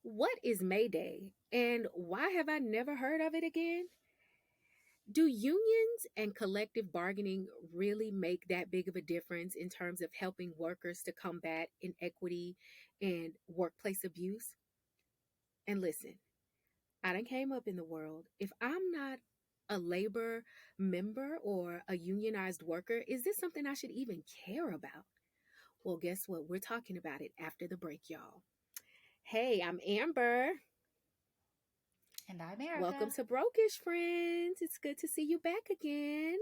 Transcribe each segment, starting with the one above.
What is May Day and why have I never heard of it again? Do unions and collective bargaining really make that big of a difference in terms of helping workers to combat inequity and workplace abuse? And listen, I done came up in the world. If I'm not a labor member or a unionized worker, is this something I should even care about? Well, guess what? We're talking about it after the break, y'all. Hey, I'm Amber. And I'm Welcome Erica. to Brokish Friends. It's good to see you back again.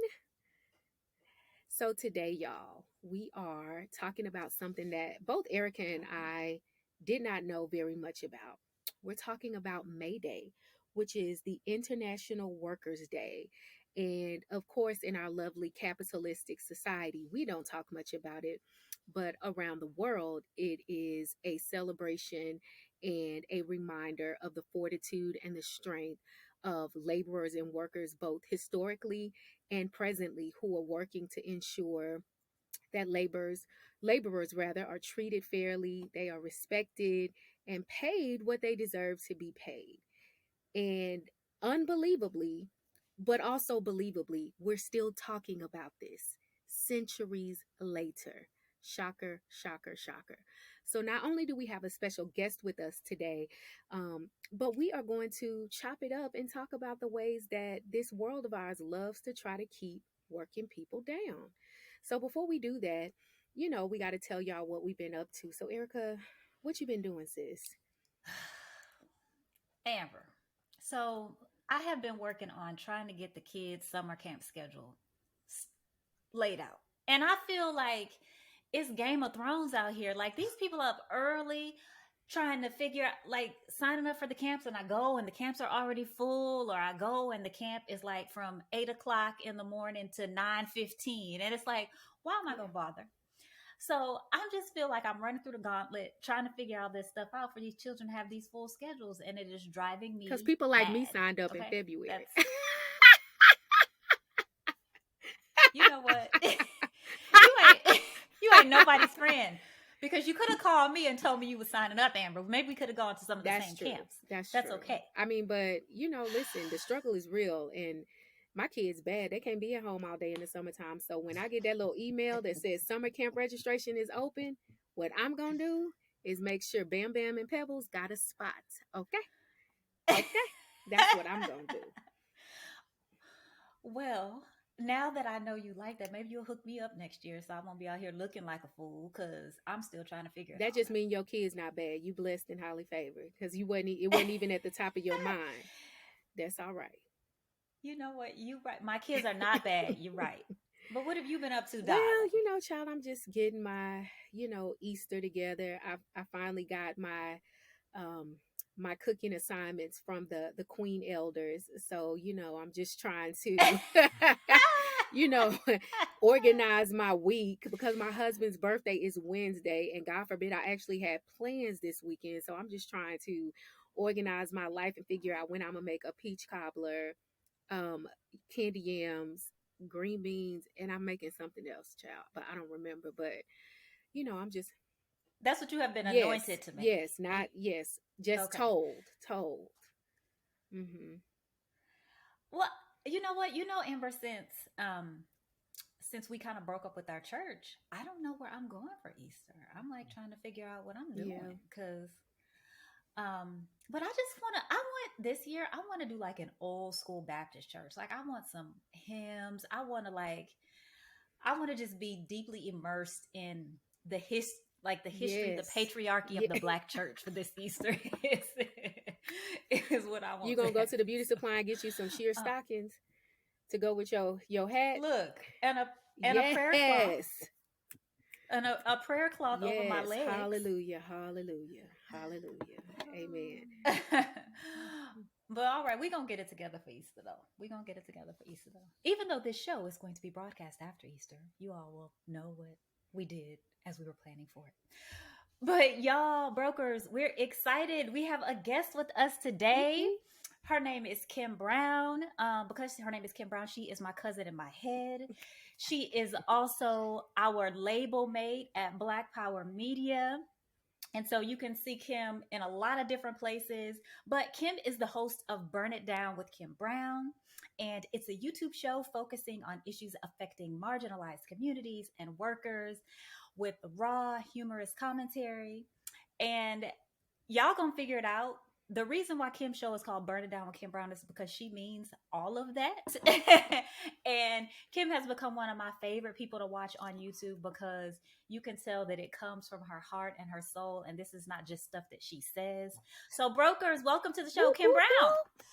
So, today, y'all, we are talking about something that both Erica and I did not know very much about. We're talking about May Day, which is the International Workers' Day. And of course, in our lovely capitalistic society, we don't talk much about it. But around the world, it is a celebration and a reminder of the fortitude and the strength of laborers and workers, both historically and presently, who are working to ensure that laborers rather are treated fairly, they are respected and paid what they deserve to be paid. And unbelievably, but also believably, we're still talking about this centuries later. Shocker, shocker, shocker. So, not only do we have a special guest with us today, but we are going to chop it up and talk about the ways that this world of ours loves to try to keep working people down. So, before we do that, we got to tell y'all what we've been up to. So, Erica, what you been doing, sis? Amber. So I have been working on trying to get the kids' summer camp schedule s- laid out. And I feel like it's Game of Thrones out here. Like these people up early trying to figure out like signing up for the camps and I go and the camps are already full or I go and the camp is like from 8 o'clock in the morning to 9:15. And it's like, why am I gonna bother? So I just feel like I'm running through the gauntlet trying to figure all this stuff out for these children to have these full schedules, and it is driving Because me people like me mad. signed up in Okay, February. that's you know what you ain't you ain't nobody's friend because you could have called me and told me you was signing up, Amber. Maybe we could have gone to some of the That's same true. camps. That's That's true. okay. I mean, but listen, the struggle is real, and my kids bad. They can't be at home all day in the summertime. So when I get that little email that says summer camp registration is open, what I'm gonna do is make sure Bam Bam and Pebbles got a spot. Okay, okay, that's what I'm gonna do. Well, now that I know you like that, maybe you'll hook me up next year so I won't be out here looking like a fool because I'm still trying to figure it That all just means your kid's not bad. You blessed and highly favored because it wasn't even at the top of your out. mind. That's all right. You know what? You right. My kids are not bad. You're right. But what have you been up to, Well, darling? child, I'm just getting my, Easter together. I finally got um my cooking assignments from the Queen Elders. So, I'm just trying to you know, organize my week because my husband's birthday is Wednesday and God forbid I actually had plans this weekend. So, I'm just trying to organize my life and figure out when I'm going to make a peach cobbler, um, candy yams, green beans, and I'm making something else, child, but I don't remember. But I'm just That's what you have been yes, anointed to make. yes, not yes, just Okay. told. Hmm. Well, you know what? You know, Amber, since we kind of broke up with our church, I don't know where I'm going for Easter. I'm like trying to figure out what I'm Yeah. doing because but I just want to I want this year I want to do like an old school Baptist church. Like I want some hymns. I want to just be deeply immersed in the history, the Yes. patriarchy of Yeah. the black church for this Easter is what I You want to gonna go have. to the beauty So, supply and get you some sheer uh, stockings to go with your hat? look, and a prayer cloth Yes. and a prayer cloth over my Yes. legs. Hallelujah. Hallelujah. Hallelujah. Amen. But all right, we're gonna get it together for Easter though. We're gonna get it together for Easter though. Even though this show is going to be broadcast after Easter, you all will know what we did as we were planning for it. But y'all, brokers, we're excited. We have a guest with us today. Woo-hoo. Her name is Kim Brown. Because her name is Kim Brown, she is my cousin in my head. She is also our label mate at Black Power Media. And so you can see Kim in a lot of different places. But Kim is the host of Burn It Down with Kim Brown. And it's a YouTube show focusing on issues affecting marginalized communities and workers with raw, humorous commentary. And y'all gonna figure it out. The reason why Kim's show is called Burn It Down with Kim Brown is because she means all of that. And Kim has become one of my favorite people to watch on YouTube because you can tell that it comes from her heart and her soul. And this is not just stuff that she says. So, brokers, welcome to the show, Whoop, Kim whoop, Brown. whoop.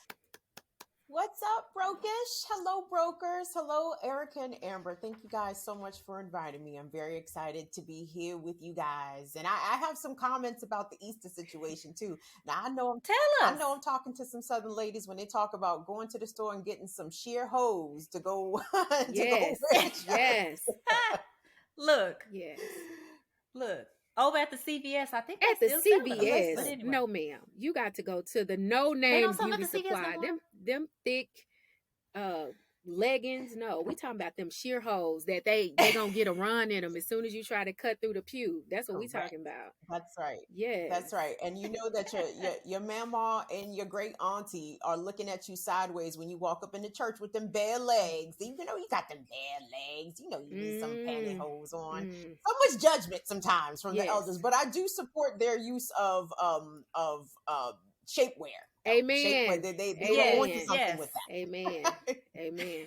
What's up, Brokish? Hello, brokers. Hello, Erica and Amber. Thank you guys so much for inviting me. I'm very excited to be here with you guys. And I have some comments about the Easter situation too. Now Tell I us. know I'm talking to some Southern ladies when they talk about going to the store and getting some sheer hose to go to go Yes. wear church. Yes. Look, Yes. look. Over at the CVS, I think At they the still selling them. CVS, But anyway, no ma'am. You got to go to the no they name don't sell them beauty at the CVS no supply. more. Them thick uh leggings. No, we talking about them sheer holes that they gonna get a run in them as soon as you try to cut through the pew. That's what we Correct. talking about. That's right. Yes. That's right. And you know that your mama and your great auntie are looking at you sideways when you walk up in the church with them bare legs. You know you got them bare legs. You know you need some Mm, pantyhose on. mm. So much judgment sometimes from the Yes. elders, but I do support their use of shapewear. Shapewear. Amen. They go on to Amen. something Yes. with Amen. that. Amen.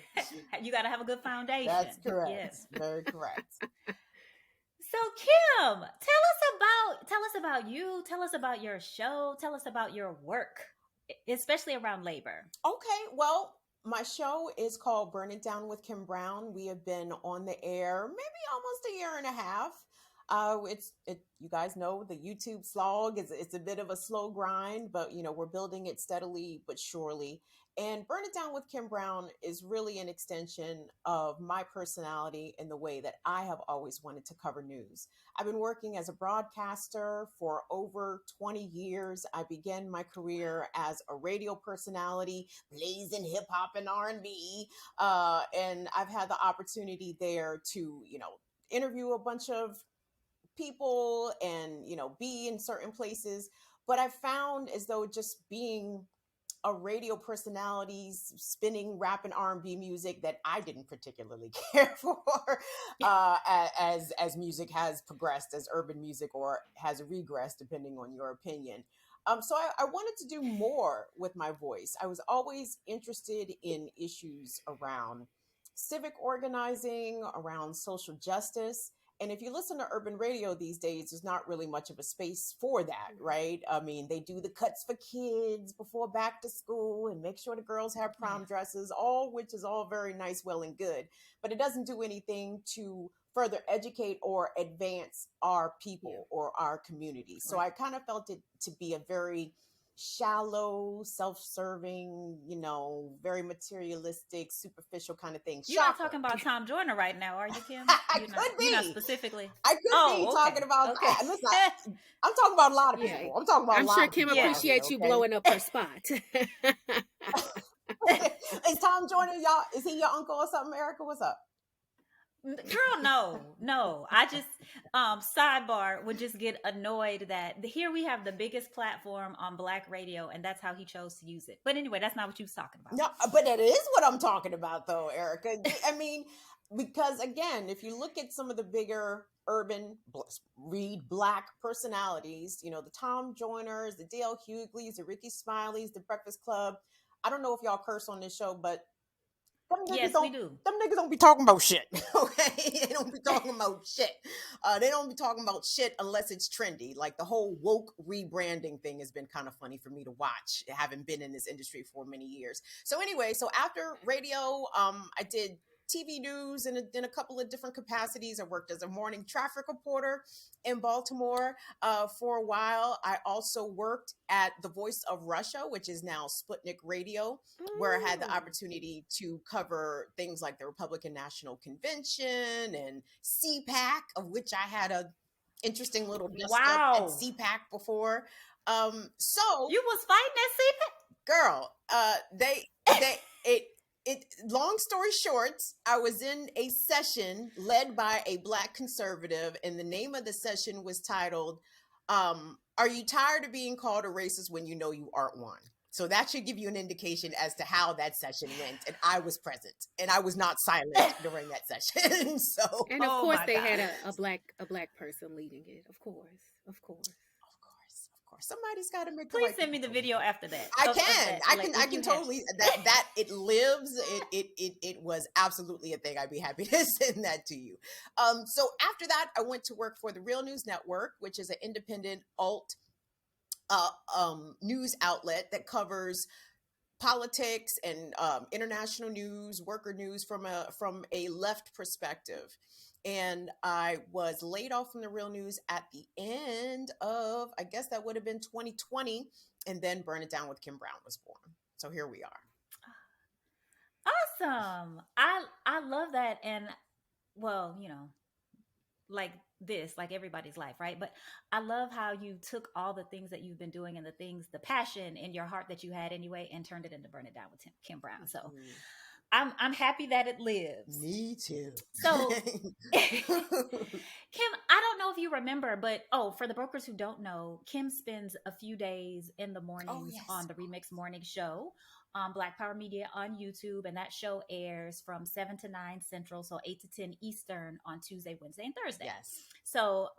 You got to have a good foundation. That's correct. Yes. Very correct. So Kim, tell us about you. Tell us about your show. Tell us about your work, especially around labor. Okay, well, my show is called Burn It Down with Kim Brown. We have been on the air maybe almost a year and a half. You guys know the YouTube slog is it's a bit of a slow grind, but we're building it steadily but surely. And Burn It Down with Kim Brown is really an extension of my personality in the way that I have always wanted to cover news. I've been working as a broadcaster for over 20 years. I began my career as a radio personality, blazing hip hop and R&B, and I've had the opportunity there to, interview a bunch of people and be in certain places. But I found as though just being a radio personality spinning rap and R&B music that I didn't particularly care for as music has progressed, as urban music or has regressed, depending on your opinion. So I wanted to do more with my voice. I was always interested in issues around civic organizing, around social justice. And if you listen to urban radio these days, there's not really much of a space for that, right? I mean, they do the cuts for kids before back to school and make sure the girls have prom dresses, all which is all very nice, well and good. But it doesn't do anything to further educate or advance our people or our community. So I kind of felt it to be a very shallow, self-serving, very materialistic, superficial kind of thing. You're not talking about Tom Joyner right now, are you, Kim? You're not specifically. I could be talking about that. Listen, I'm talking about a lot of people. I'm talking about a lot sure of Kim people. appreciates you blowing up her spot. Is Tom Joyner is he your uncle or something, Erica? What's up? Girl, no. I just sidebar would just get annoyed that here we have the biggest platform on Black radio, and that's how he chose to use it. But anyway, that's not what you was talking about. No, but that is what I'm talking about, though, Erica. I mean, because again, if you look at some of the bigger urban read Black personalities, the Tom Joyners, the Dale Hugleys, the Ricky Smileys, the Breakfast Club. I don't know if y'all curse on this show, but yes, we do. Them niggas don't be talking about shit. Okay, they don't be talking about shit. They don't be talking about shit unless it's trendy. Like the whole woke rebranding thing has been kind of funny for me to watch, having been in this industry for many years. So anyway, after radio, I did TV news in a couple of different capacities. I worked as a morning traffic reporter in Baltimore for a while. I also worked at the Voice of Russia, which is now Sputnik Radio, where I had the opportunity to cover things like the Republican National Convention and CPAC, of which I had a interesting little dust up at CPAC before. So you was fighting at CPAC, girl. Long story short, I was in a session led by a Black conservative, and the name of the session was titled Are you tired of being called a racist when you know you aren't one? So that should give you an indication as to how that session went. And I was present, and I was not silent during that session. So, And of Oh course my they had God. a black person leading it. Of course. Of course. of course, somebody's got to make the Please right send me people the feel video welcome. after that. I Of can, that, I like can, I if you can have. totally that it lives. It was absolutely a thing. I'd be happy to send that to you. So after that, I went to work for the Real News Network, which is an independent alt news outlet that covers politics and international news, worker news from a left perspective. And I was laid off from the Real News at the end of, I guess that would have been 2020, and then Burn It Down with Kim Brown was born. So here we are. Awesome. I love that. And well, like this, like everybody's life, right? But I love how you took all the things that you've been doing and the passion in your heart that you had anyway, and turned it into Burn It Down with Kim Brown. So Mm, I'm happy that it lives. me too. So Kim, I don't know if you remember, but for the brokers who don't know, Kim spends a few days in the Oh mornings yes. on the Remix Morning Show on Black Power Media on YouTube, and that show airs from 7 to 9 Central, so 8 to 10 Eastern on Tuesday, Wednesday, and Thursday. Yes. So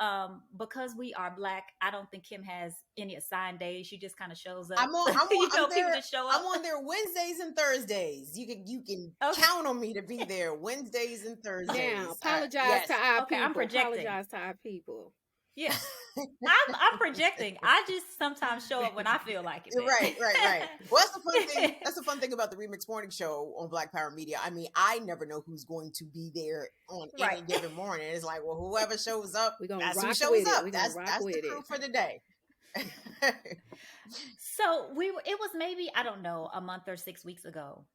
because we are Black, I don't think Kim has any assigned days. She just kind of shows up. I'm on. I'm People there. just show I'm up. on there Wednesdays and Thursdays. You can Okay. count on me to be there Wednesdays and Thursdays. Now, apologize Yes. to our Okay, people. I'm projecting. Apologize to our people. Yeah. I'm projecting. I just sometimes show up when I feel like it. Right. Well, that's the fun thing. That's the fun thing about the Remix Morning Show on Black Power Media. I mean, I never know who's going to be there on any Right. given morning. It's like, well, whoever shows up, We're gonna that's rock who shows with it. up. We're gonna That's rock the with crew it. for the day. So it was maybe, I don't know, a month or 6 weeks ago.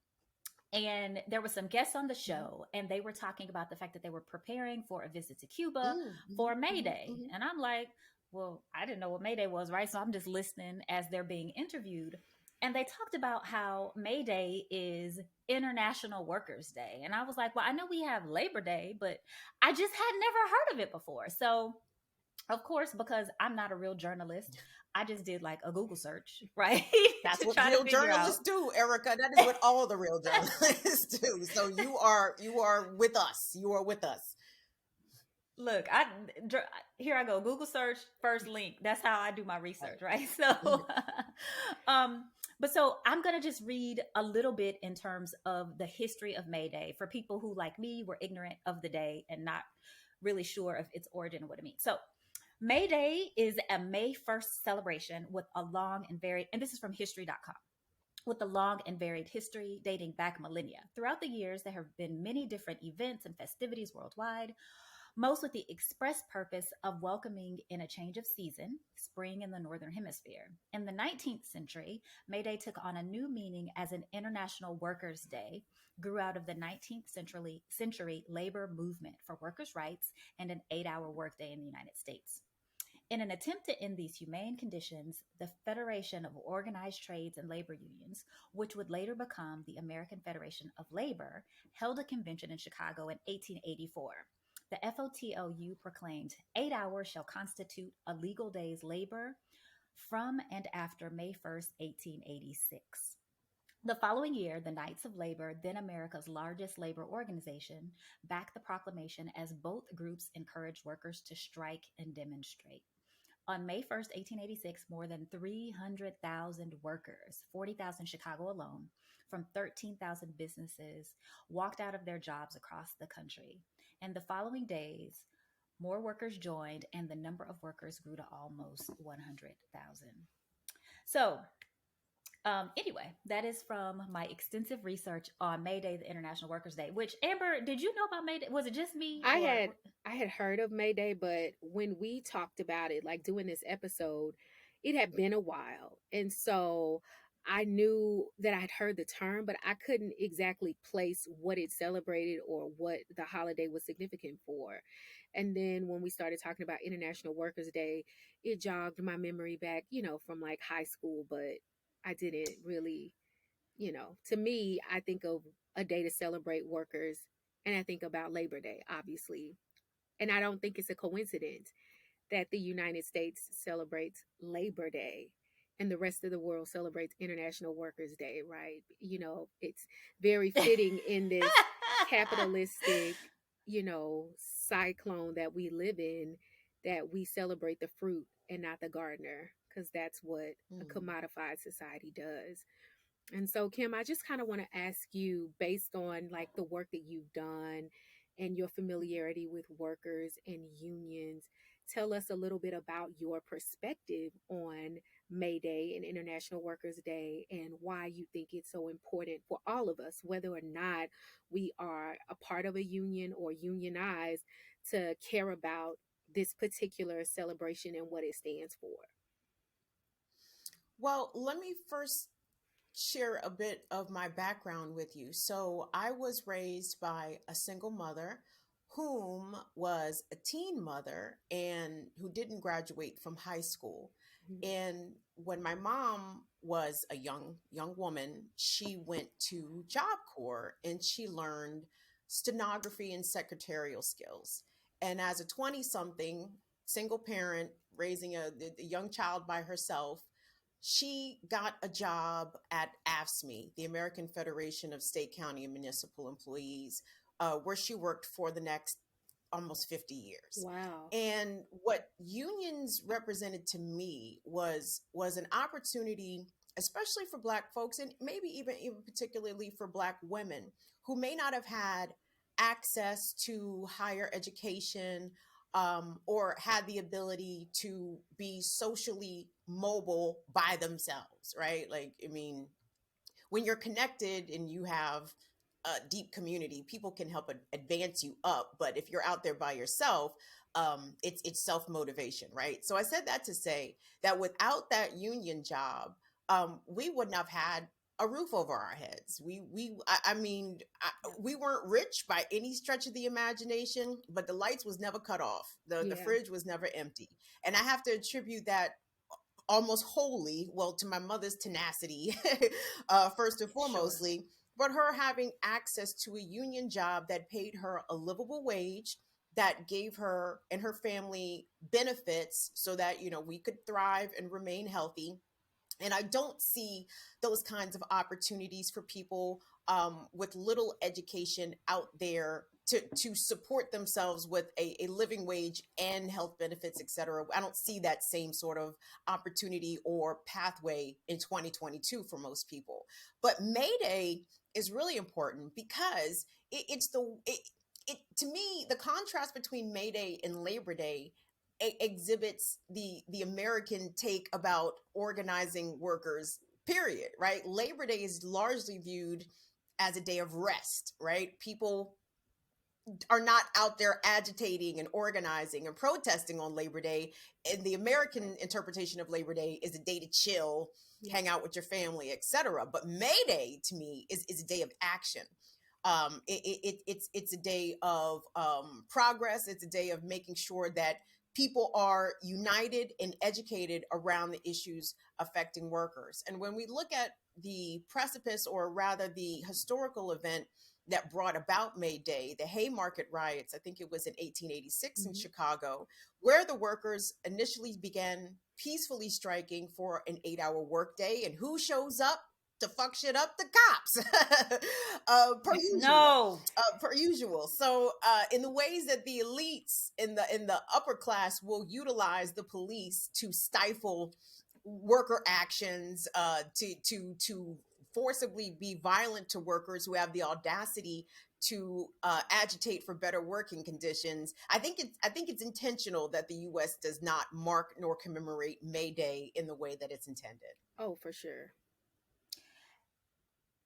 And there were some guests on the show, and they were talking about the fact that they were preparing for a visit to Cuba for May Day. And I'm like, well, I didn't know what May Day was, right? So I'm just listening as they're being interviewed. And they talked about how May Day is International Workers' Day. And I was like, well, I know we have Labor Day, but I just had never heard of it before. So, of course, because I'm not a real journalist, I just did like a Google search, right? That's to what try real to figure journalists out. do, Erica. That is what all the real journalists do. So you are with us. You are with us. Look, here I go. Google search, first link. That's how I do my research, right? So, but so I'm gonna just read a little bit in terms of the history of May Day for people who, like me, were ignorant of the day and not really sure of its origin and what it means. So, May Day is a May 1st celebration with a long and varied, and this is from history.com, with a long and varied history dating back millennia. Throughout the years, there have been many different events and festivities worldwide, most with the express purpose of welcoming in a change of season, spring in the Northern Hemisphere. In the 19th century, May Day took on a new meaning as an International Workers' Day, grew out of the 19th century labor movement for workers' rights and an 8-hour workday in the United States. In an attempt to end these humane conditions, the Federation of Organized Trades and Labor Unions, which would later become the American Federation of Labor, held a convention in Chicago in 1884. The FOTOU proclaimed 8 hours shall constitute a legal day's labor from and after May 1st, 1886. The following year, the Knights of Labor, then America's largest labor organization, backed the proclamation as both groups encouraged workers to strike and demonstrate. On May 1st, 1886, more than 300,000 workers, 40,000 Chicago alone, from 13,000 businesses, walked out of their jobs across the country. And the following days, more workers joined, and the number of workers grew to almost 100,000. So, anyway, that is from my extensive research on May Day, the International Workers' Day. Which, Amber, did you know about May Day? Was it just me? I had heard of May Day, but when we talked about it, like doing this episode, it had been a while. And so I knew that I'd heard the term, but I couldn't exactly place what it celebrated or what the holiday was significant for. And then when we started talking about International Workers' Day, it jogged my memory back, from like high school, but I didn't really, to me, I think of a day to celebrate workers and I think about Labor Day, obviously. And I don't think it's a coincidence that the United States celebrates Labor Day and the rest of the world celebrates International Workers' Day, right? It's very fitting in this capitalistic, cyclone that we live in, that we celebrate the fruit and not the gardener, because that's what a Mm. commodified society does. And so, Kim, I just kind of want to ask you, based on like the work that you've done and your familiarity with workers and unions, tell us a little bit about your perspective on May Day and International Workers' Day, and why you think it's so important for all of us, whether or not we are a part of a union or unionized, to care about this particular celebration and what it stands for. Well, let me first share a bit of my background with you. So, I was raised by a single mother whom was a teen mother and who didn't graduate from high school. Mhm. And when my mom was a young woman, she went to Job Corps and she learned stenography and secretarial skills. And as a 20 something single parent raising a young child by herself, she got a job at AFSCME, the American Federation of State, County, and Municipal Employees, where she worked for the next almost 50 years. Wow. And what unions represented to me was an opportunity, especially for Black folks, and maybe even particularly for Black women who may not have had access to higher education, or had the ability to be socially mobile by themselves, right? Like, I mean, when you're connected and you have a deep community, people can help advance you up. But if you're out there by yourself, it's self motivation, right? So I said that to say that without that union job, we wouldn't have had a roof over our heads. I mean, Yeah. we weren't rich by any stretch of the imagination, but the lights was never cut off. The Yeah. fridge was never empty, and I have to attribute that almost wholly, well, to my mother's tenacity, first and Sure. foremostly, but her having access to a union job that paid her a livable wage, that gave her and her family benefits so that, we could thrive and remain healthy. And I don't see those kinds of opportunities for people with little education out there to support themselves with a living wage and health benefits, et cetera. I don't see that same sort of opportunity or pathway in 2022 for most people. But May Day is really important because to me, the contrast between May Day and Labor Day exhibits the American take about organizing workers, period, right? Labor Day is largely viewed as a day of rest, right? People are not out there agitating and organizing and protesting on Labor Day. And the American interpretation of Labor Day is a day to chill, Yeah. hang out with your family, etc. But May Day to me is a day of action. It's a day of progress. It's a day of making sure that people are united and educated around the issues affecting workers. And when we look at the precipice, or rather the historical event that brought about May Day, the Haymarket riots, I think it was in 1886 in Mhm. Chicago, where the workers initially began peacefully striking for an 8-hour workday. And who shows up to fuck shit up? The cops, per usual. No. Per usual. So, in the ways that the elites in the upper class will utilize the police to stifle worker actions, to forcibly be violent to workers who have the audacity to agitate for better working conditions. I think it's intentional that the U.S. does not mark nor commemorate May Day in the way that it's intended. Oh, for sure.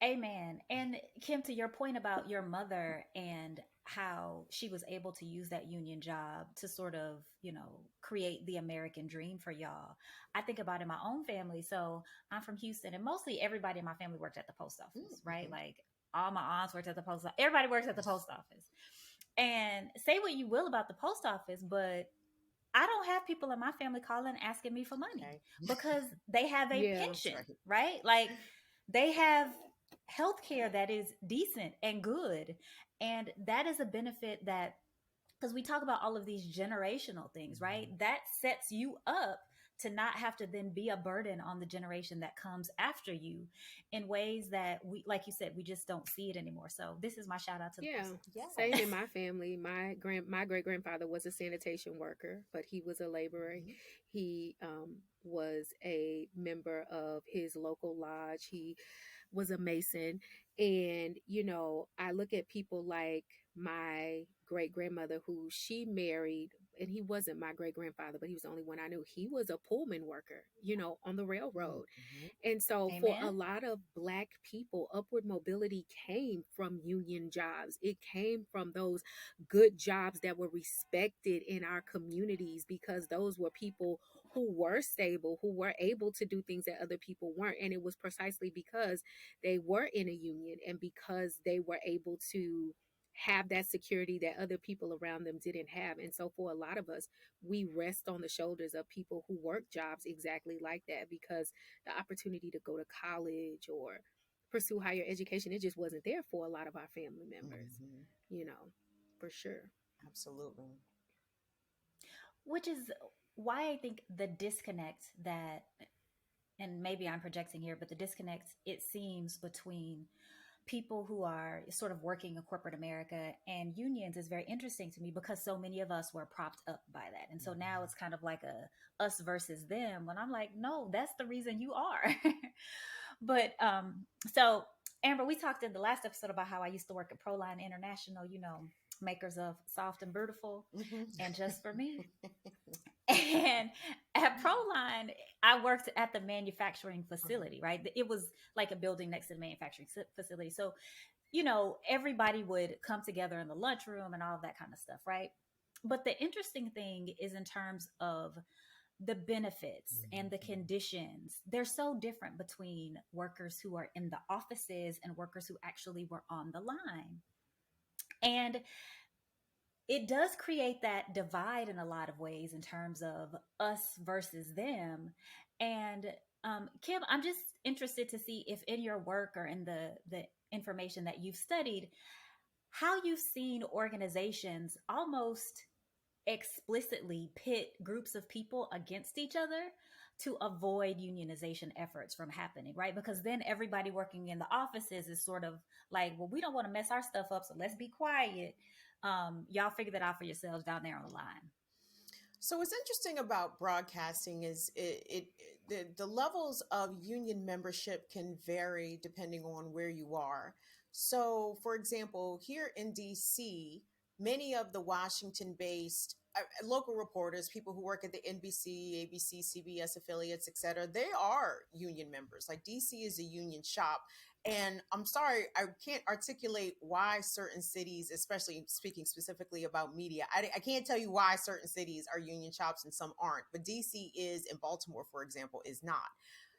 Amen. And Kim, to your point about your mother and how she was able to use that union job to sort of, create the American dream for y'all. I think about in my own family. So I'm from Houston, and mostly everybody in my family worked at the post office, right? Mm-hmm. Like all my aunts worked at the post office. Everybody works at the post office. And say what you will about the post office, but I don't have people in my family calling asking me for money Okay. because they have a Yeah. That's pension, right. right? Like they have health care that is decent and good. And that is a benefit that because we talk about all of these generational things, right? That sets you up to not have to then be a burden on the generation that comes after you in ways that we, like you said, we just don't see it anymore. So this is my shout out to the Yeah. person. Same in Yes. my family. My great grandfather was a sanitation worker, but he was a laborer. Mhm. He was a member of his local lodge. He was a mason. And, I look at people like my great grandmother, who she married, and he wasn't my great grandfather, but he was the only one I knew. He was a Pullman worker, on the railroad. Mhm. And so, for a Amen. lot of Black people, upward mobility came from union jobs. It came from those good jobs that were respected in our communities, because those were people who were stable, who were able to do things that other people weren't. And it was precisely because they were in a union, and because they were able to have that security that other people around them didn't have. And so, for a lot of us, we rest on the shoulders of people who work jobs exactly like that, because the opportunity to go to college or pursue higher education, it just wasn't there for a lot of our family members, Mhm. you know, for sure. Absolutely. Which is why I think the disconnect that, and maybe I'm projecting here, but the disconnect it seems between people who are sort of working in corporate America and unions is very interesting to me, because so many of us were propped up by that. And so now Mhm. it's kind of like a us versus them, when I'm like, no, that's the reason you are. But so Amber, we talked in the last episode about how I used to work at Proline International, makers of Soft and Beautiful Mhm. and Just for Me. And at Proline, I worked at the manufacturing facility, right? It was like a building next to the manufacturing facility. So, everybody would come together in the lunchroom and all of that kind of stuff, right? But the interesting thing is, in terms of the benefits and the Mhm. conditions, they're so different between workers who are in the offices and workers who actually were on the line. And it does create that divide in a lot of ways, in terms of us versus them. And Kim, I'm just interested to see if in your work or in the information that you've studied, how you've seen organizations almost explicitly pit groups of people against each other to avoid unionization efforts from happening, right? Because then everybody working in the offices is sort of like, well, we don't want to mess our stuff up, so let's be quiet. Y'all figure that out for yourselves down there on the line. So what's interesting about broadcasting is the levels of union membership can vary depending on where you are. So, for example, here in DC, many of the Washington-based local reporters, people who work at the NBC, ABC, CBS affiliates, etc., they are union members. Like DC is a union shop. And I'm sorry, I can't articulate why certain cities, especially speaking specifically about media, I can't tell you why certain cities are union shops and some aren't. But DC is, and Baltimore, for example, is not.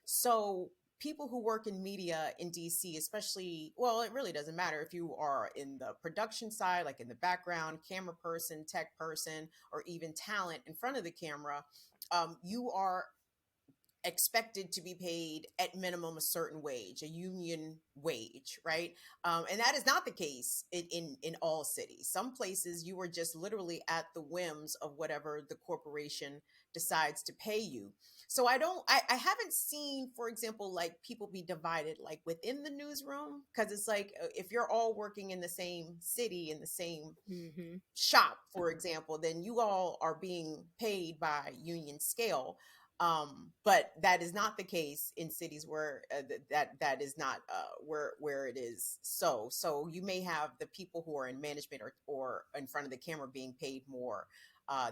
So people who work in media in DC, especially, well, it really doesn't matter if you are in the production side, like in the background, camera person, tech person, or even talent in front of the camera, you are expected to be paid at minimum a certain wage, a union wage, right? And that is not the case in all cities. Some places you are just literally at the whims of whatever the corporation decides to pay you. So I haven't seen, for example, like people be divided like within the newsroom, because it's like if you're all working in the same city, in the same Hmm. shop, for example, then you all are being paid by union scale. But that is not the case in cities where that is not where it is. So you may have the people who are in management or in front of the camera being paid more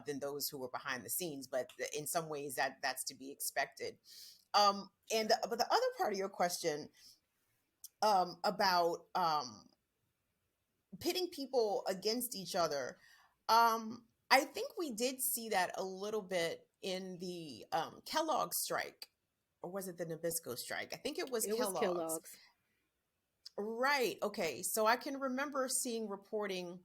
than those who are behind the scenes. But in some ways, that's to be expected. But the other part of your question about pitting people against each other. I think we did see that a little bit in the Kellogg strike, or was it the Nabisco strike? I think it was It was Kellogg's. Kellogg's. Right. Okay. So I can remember seeing reporting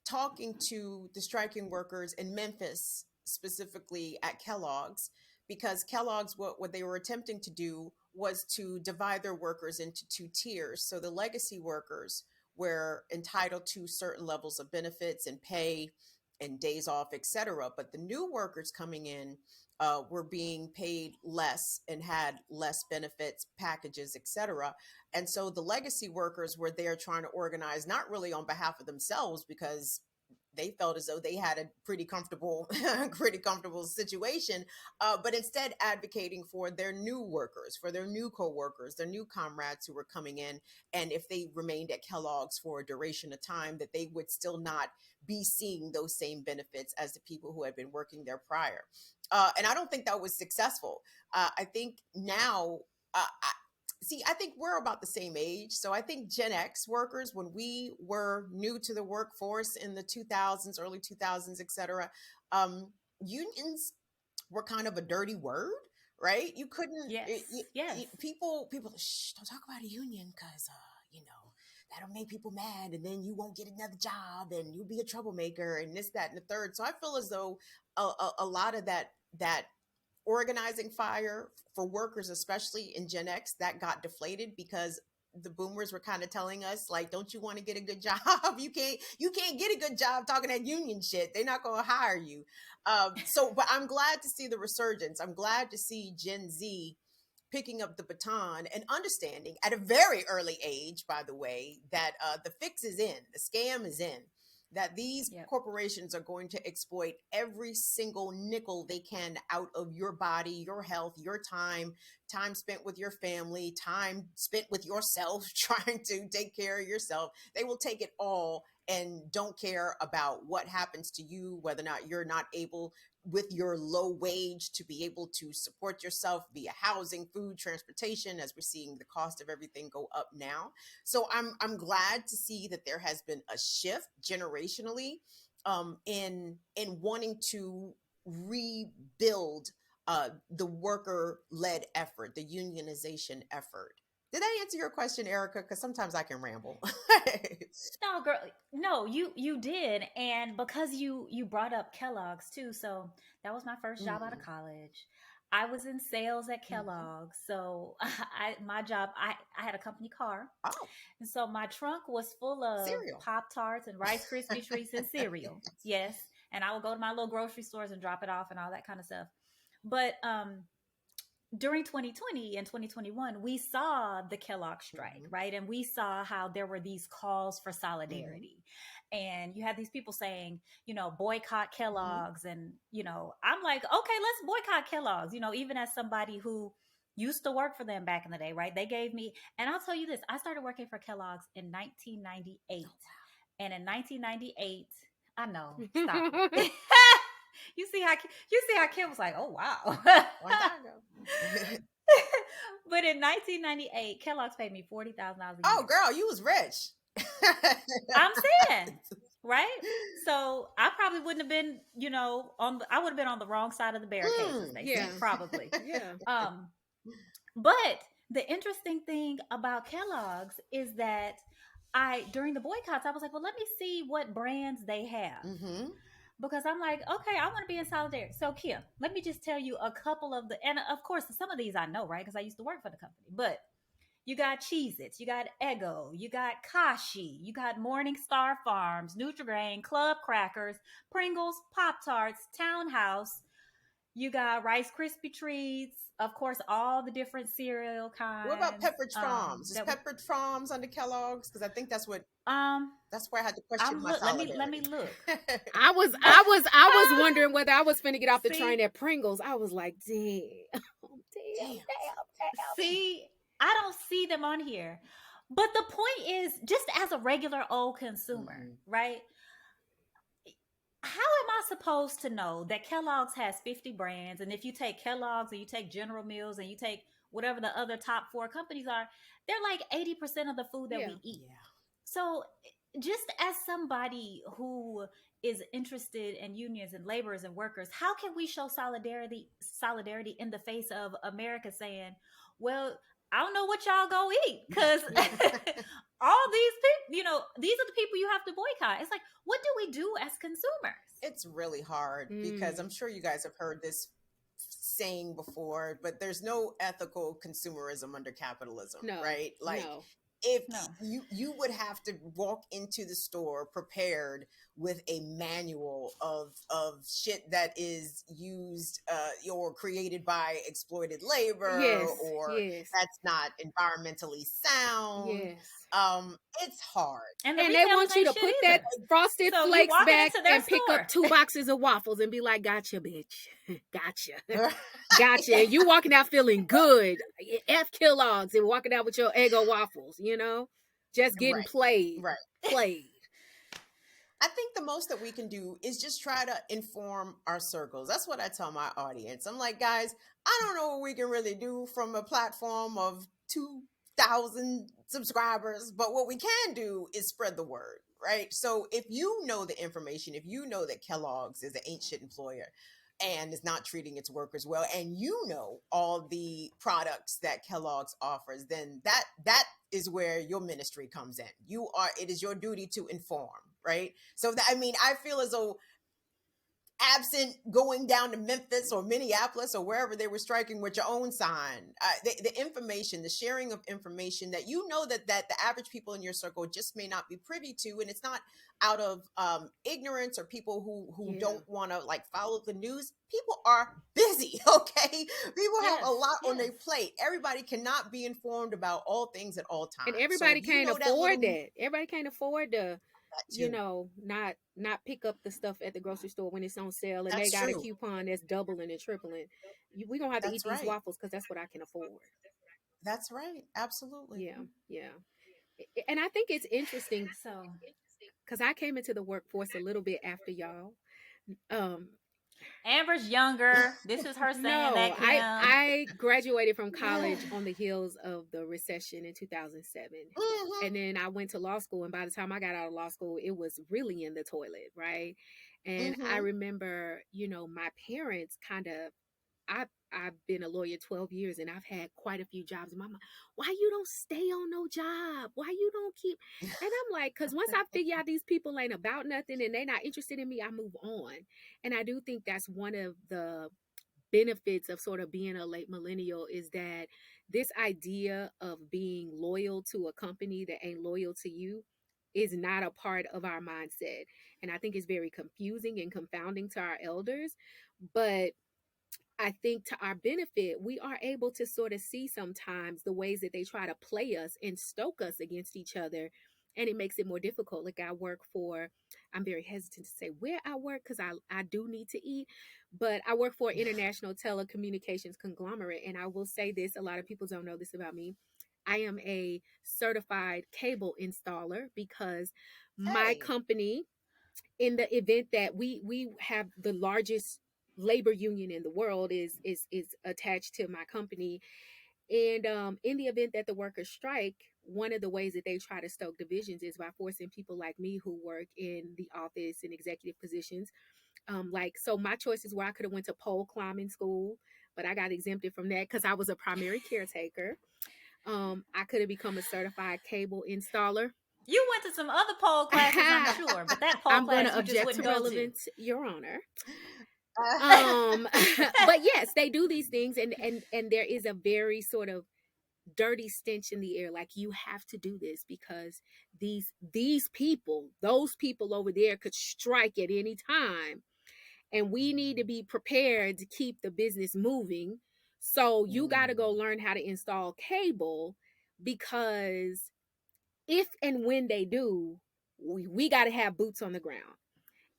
talking to the striking workers in Memphis, specifically at Kellogg's, because Kellogg's, what they were attempting to do was to divide their workers into two tiers. So the legacy workers were entitled to certain levels of benefits and pay and days off, etc. But the new workers coming in were being paid less and had less benefits packages, etc. And so the legacy workers were there trying to organize, not really on behalf of themselves, because they felt as though they had a pretty comfortable pretty comfortable situation, but instead advocating for their new workers, for their new co-workers, their new comrades who were coming in. And if they remained at Kellogg's for a duration of time, that they would still not be seeing those same benefits as the people who had been working there prior. And I don't think that was successful. I think now, I think we're about the same age. So I think Gen X workers, when we were new to the workforce in the 2000s, early 2000s, et cetera, unions were kind of a dirty word, right? You couldn't, Yes. Yes. people, shh, don't talk about a union because, that'll make people mad, and then you won't get another job and you'll be a troublemaker and this, that, and the third. So I feel as though a lot of that organizing fire for workers, especially in Gen X, that got deflated because the boomers were kind of telling us, like, don't you want to get a good job? You can't get a good job talking that union shit. They're not going to hire you. But I'm glad to see the resurgence. I'm glad to see Gen Z picking up the baton and understanding at a very early age, by the way, that the fix is in, the scam is in, that these corporations are going to exploit every single nickel they can out of your body, your health, your time spent with your family, time spent with yourself, trying to take care of yourself. They will take it all and don't care about what happens to you, whether or not you're not able with your low wage to be able to support yourself via housing, food, transportation, as we're seeing the cost of everything go up now. So I'm glad to see that there has been a shift generationally in wanting to rebuild the worker-led effort, the unionization effort. Did that answer your question, Erika? Because sometimes I can ramble. No, girl, no, you did, and because you brought up Kellogg's too, so that was my first job out of college. I was in sales at Kellogg's, so my job, I had a company car, Oh, and so my trunk was full of cereal. Pop Tarts and Rice Krispie treats and cereal. Yes, and I would go to my little grocery stores and drop it off and all that kind of stuff. But during 2020 and 2021, we saw the Kellogg strike, right? And we saw how there were these calls for solidarity. And you had these people saying, boycott Kellogg's. And, I'm like, okay, let's boycott Kellogg's, even as somebody who used to work for them back in the day, right? They gave me, and I'll tell you this, I started working for Kellogg's in 1998. And in 1998, I know, stop it. You see how Kim was like, oh wow. But in 1998, Kellogg's paid me $40,000 a year. Oh, girl, you was rich. I'm saying, right? So I probably wouldn't have been, I would have been on the wrong side of the barricades, as they say, probably. Yeah. But the interesting thing about Kellogg's is that during the boycotts, I was like, well, let me see what brands they have. Because I'm like, okay, I want to be in solidarity. So, Kim, let me just tell you a couple of and of course, some of these I know, right? Because I used to work for the company. But you got Cheez-Its, you got Eggo, you got Kashi, you got Morningstar Farms, Nutri-Grain, Club Crackers, Pringles, Pop-Tarts, Townhouse. You got Rice Krispie Treats, of course, all the different cereal kinds. What about Pepperidge Farms? Is Pepperidge Farms under Kellogg's? Because I think that's what. That's where I had to question my solidarity. Let me look. I was wondering whether I was finna get off the train at Pringles. I was like, damn. See, I don't see them on here. But the point is, just as a regular old consumer, right? How am I supposed to know that Kellogg's has 50 brands? And if you take Kellogg's and you take General Mills and you take whatever the other top 4 companies are, they're like 80% of the food that we eat. Yeah. So just as somebody who is interested in unions and laborers and workers, how can we show solidarity in the face of America saying, well, I don't know what y'all go eat because all these people, these are the people you have to boycott. It's like, what do we do as consumers? It's really hard because I'm sure you guys have heard this saying before, but there's no ethical consumerism under capitalism, right? Like if you would have to walk into the store prepared with a manual of shit that is used or created by exploited labor, Yes, or yes, that's not environmentally sound. yes. It's hard. And the And they retailers want you ain't to shit put that either. frosted So you flakes walking back into their and pick up store. 2 boxes of waffles and be like, gotcha, bitch. Gotcha. Right, Gotcha. And you walking out feeling good. F Kellogg's and walking out with your Eggo waffles, just getting played. right. Played. I think the most that we can do is just try to inform our circles. That's what I tell my audience. I'm like, guys, I don't know what we can really do from a platform of 2,000 subscribers, but what we can do is spread the word, right? So if you know the information, if you know that Kellogg's is an ain't shit employer and is not treating its workers well, and you know all the products that Kellogg's offers, then that is where your ministry comes in. It is your duty to inform, right? So that, I mean, I feel as though, absent going down to Memphis or Minneapolis or wherever they were striking with your own sign, the information, the sharing of information that that the average people in your circle just may not be privy to, and it's not out of ignorance or people who Yeah. don't want to like follow the news. People are busy, okay? People have a Yes, lot on yes. their plate. Everybody cannot be informed about all things at all And times. So if everybody you can't know that afford little that. Everybody can't afford to, that too, not pick up the stuff at the grocery store when it's on sale and they that's got a true. coupon that's doubling and tripling. We gonna have to eat That's these right. waffles because that's what I can afford. That's right. Absolutely. Yeah, yeah. And I think it's interesting So because I came into the workforce a little bit after y'all. Um, Amber's younger. This is her saying no, that, I Kim. I graduated from college on the heels of the recession in 2007. Hmm. And then I went to law school, and by the time I got out of law school, it was really in the toilet, right? And I Hmm. remember, my parents kind of I've been a lawyer 12 years and I've had quite a few jobs. And my mom, why you don't stay on no job? Why you don't keep? And I'm like, because once I figure out these people ain't about nothing and they're not interested in me, I move on. And I do think that's one of the benefits of sort of being a late millennial is that this idea of being loyal to a company that ain't loyal to you is not a part of our mindset. And I think it's very confusing and confounding to our elders. But I think to our benefit, we are able to sort of see sometimes the ways that they try to play us and stoke us against each other. And it makes it more difficult. Like I'm very hesitant to say where I work because I do need to eat, but I work for an international telecommunications conglomerate. And I will say this, a lot of people don't know this about me. I am a certified cable installer because my Hey. company, in the event that we have the largest labor union in the world is attached to my company, and in the event that the workers strike, one of the ways that they try to stoke divisions is by forcing people like me who work in the office and executive positions, like, so my choices were I could have went to pole climbing school, but I got exempted from that because I was a primary caretaker. I could have become a certified cable installer. You went to some other pole classes, I'm sure, but that pole I'm going class to you just object to wouldn't go to. relevance, Your Honor. Uh, um but yes, they do these things, and there is a very sort of dirty stench in the air, like you have to do this because these people, those people over there could strike at any time, and we need to be prepared to keep the business moving. So you got to go mm, learn how to install cable, because if and when they do, we got to have boots on the ground.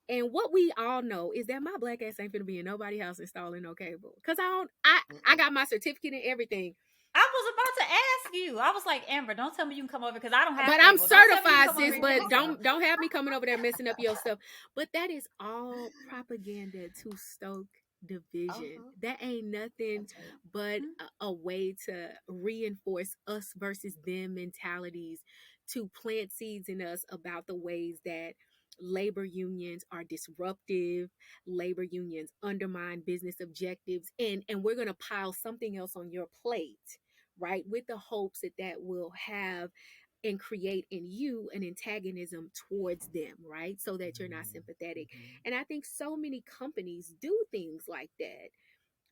And what we all know is that my black ass ain't gonna be in nobody's house installing no cable. Cause I mm-mm. got my certificate and everything. I was about to ask you. I was like, Amber, don't tell me you can come over because I don't have But I'm cable. Don't tell me you can certified, come over sis. here and But install. don't have me coming over there messing up your stuff. But that is all propaganda to stoke division. Uh-huh. That ain't nothing That's right. but Hmm? a way to reinforce us versus them mentalities, to plant seeds in us about the ways that labor unions are disruptive, labor unions undermine business objectives, and we're going to pile something else on your plate, right, with the hopes that that will have and create in you an antagonism towards them, right? So that you're not sympathetic. Mhm. And I think so many companies do things like that.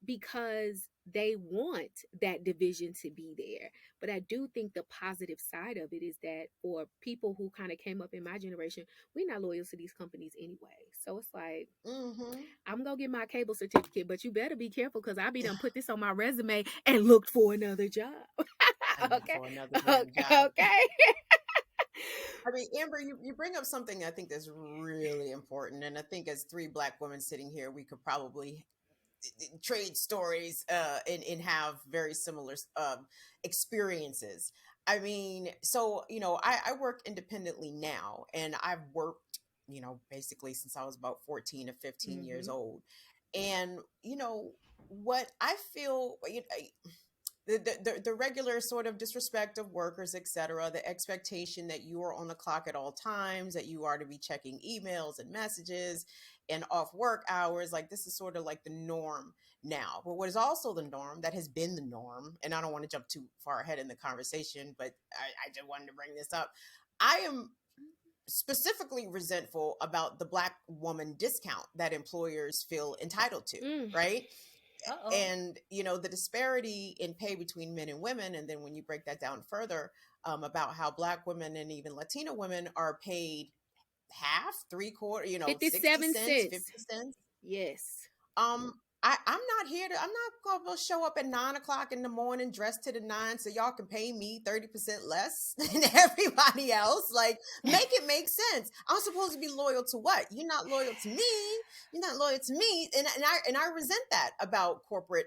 because they want that division to be there. But I do think the positive side of it is that for people who kind of came up in my generation, we're not loyal to these companies anyway. So it's like, Mm-hmm. I'm gonna get my cable certificate, but you better be careful because I be done put this on my resume and looked for another job. And look Okay. for another damn Okay. job. Okay. I mean, Amber, you bring up something I think that's really important. And I think as three Black women sitting here, we could probably trade stories and have very similar experiences. I mean, so, I work independently now, and I've worked, basically since I was about 14 or 15 years Hmm. old. And, what I feel, the regular sort of disrespect of workers, etc., the expectation that you are on the clock at all times, that you are to be checking emails and messages and off work hours, like this is sort of like the norm now. But what is also the norm, that has been the norm, and I don't want to jump too far ahead in the conversation, but I just wanted to bring this up. I am specifically resentful about the Black woman discount that employers feel entitled to, Mm. right? Uh-oh. And the disparity in pay between men and women, and then when you break that down further, about how Black women and even Latina women are paid half, three quarter, 60 57 cents, cents. 50 cents. Yes. um I'm not gonna show up at 9 o'clock in the morning dressed to the nine so y'all can pay me 30% less than everybody else. Like, make it make sense. I'm supposed to be loyal to what? You're not loyal to me. You're not loyal to me. And I resent that about corporate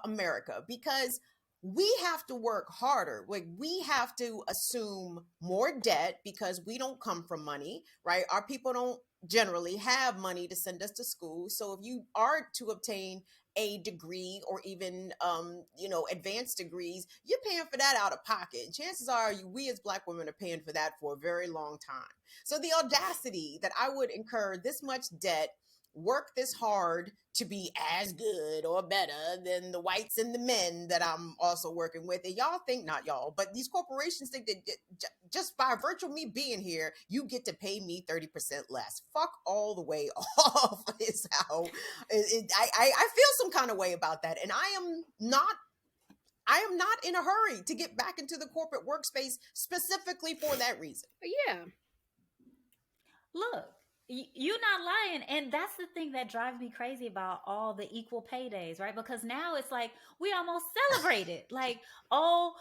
America, because we have to work harder. Like, we have to assume more debt because we don't come from money, right? Our people don't generally have money to send us to school. So if you are to obtain a degree, or even advanced degrees, you're paying for that out of pocket. And chances are we as Black women are paying for that for a very long time. So the audacity that I would incur this much debt, work this hard to be as good or better than the whites and the men that I'm also working with. And y'all think, not y'all, but these corporations think that just by virtue of me being here, you get to pay me 30% less. Fuck all the way off is how I feel some kind of way about that. And I am not in a hurry to get back into the corporate workspace specifically for that reason. Yeah. Look, you're not lying. And that's the thing that drives me crazy about all the equal pay days, right? Because now it's like we almost celebrate it. Like, oh,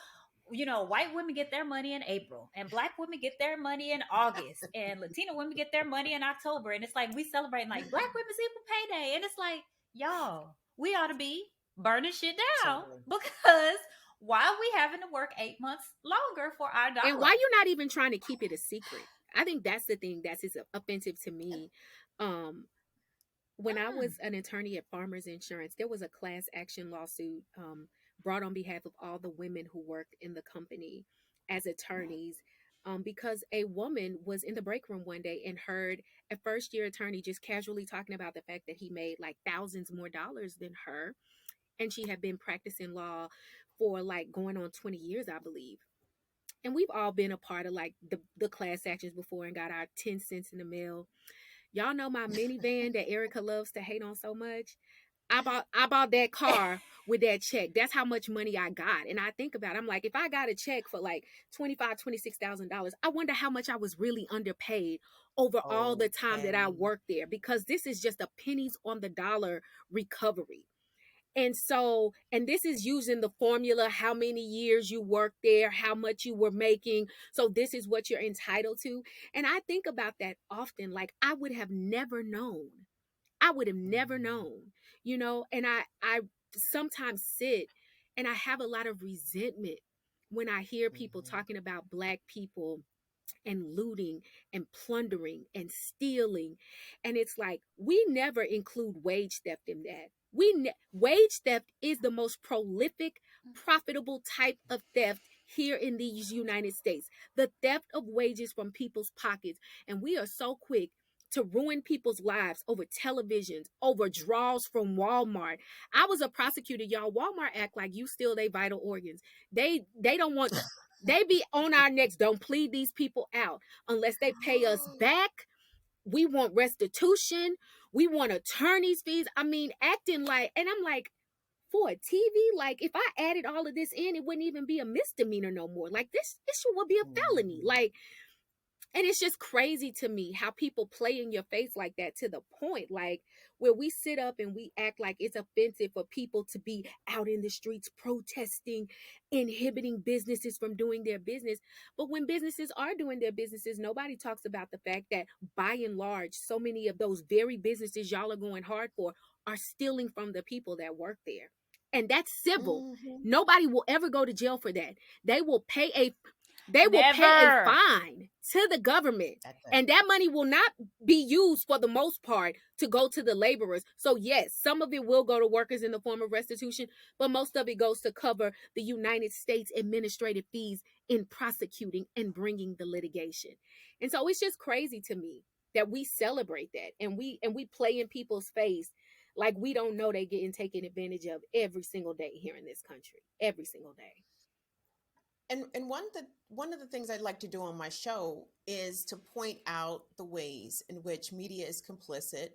white women get their money in April, and Black women get their money in August, and Latina women get their money in October. And it's like we celebrating like Black women's equal pay day. And it's like, y'all, we ought to be burning shit down Totally. because why are we having to work 8 months longer for our And why dollar? you not even trying to keep it a secret? I think that's the thing that's is offensive to me. Um, when I Mm. was an attorney at Farmers Insurance, there was a class action lawsuit brought on behalf of all the women who worked in the company as attorneys, because a woman was in the break room one day and heard a first year attorney just casually talking about the fact that he made like thousands more dollars than her. And she had been practicing law for like going on 20 years, I believe. And we've all been a part of like the class actions before and got our 10 cents in the mail. Y'all know my minivan that Erika loves to hate on so much. I bought that car with that check. That's how much money I got. And I think about it, I'm like, if I got a check for like $26,000, I wonder how much I was really underpaid over all the time that I Okay. worked there, because this is just a pennies on the dollar recovery. And so, and this is using the formula, how many years you worked there, how much you were making. So this is what you're entitled to. And I think about that often. Like, I would have never known. I would have never Mhm. known, and I sometimes sit and I have a lot of resentment when I hear people Mhm. talking about Black people and looting and plundering and stealing. And it's like, we never include wage theft in that. Wage theft is the most prolific, profitable type of theft here in these United States. The theft of wages from people's pockets. And we are so quick to ruin people's lives over televisions, over draws from Walmart. I was a prosecutor, y'all. Walmart act like you steal their vital organs. They don't want, they be on our necks. Don't plead these people out unless they pay us back. We want restitution. We want attorney's fees. I mean, acting like, and I'm like, for a TV. Like, if I added all of this in, it wouldn't even be a misdemeanor no more. Like, this issue would be a felony. Mhm. Like, and it's just crazy to me how people play in your face like that, to the point like where we sit up and we act like it's offensive for people to be out in the streets protesting, inhibiting businesses from doing their business. But when businesses are doing their businesses, nobody talks about the fact that by and large, so many of those very businesses y'all are going hard for are stealing from the people that work there. And that's civil. Mhm. Nobody will ever go to jail for that. They will pay a they will pay a Never. fine to the government, That's it. and that money will not be used for the most part to go to the laborers. So yes, some of it will go to workers in the form of restitution, but most of it goes to cover the United States administrative fees in prosecuting and bringing the litigation. And so it's just crazy to me that we celebrate that, and we play in people's face like we don't know they getting taken advantage of every single day here in this country, every single day. And one of the things I'd like to do on my show is to point out the ways in which media is complicit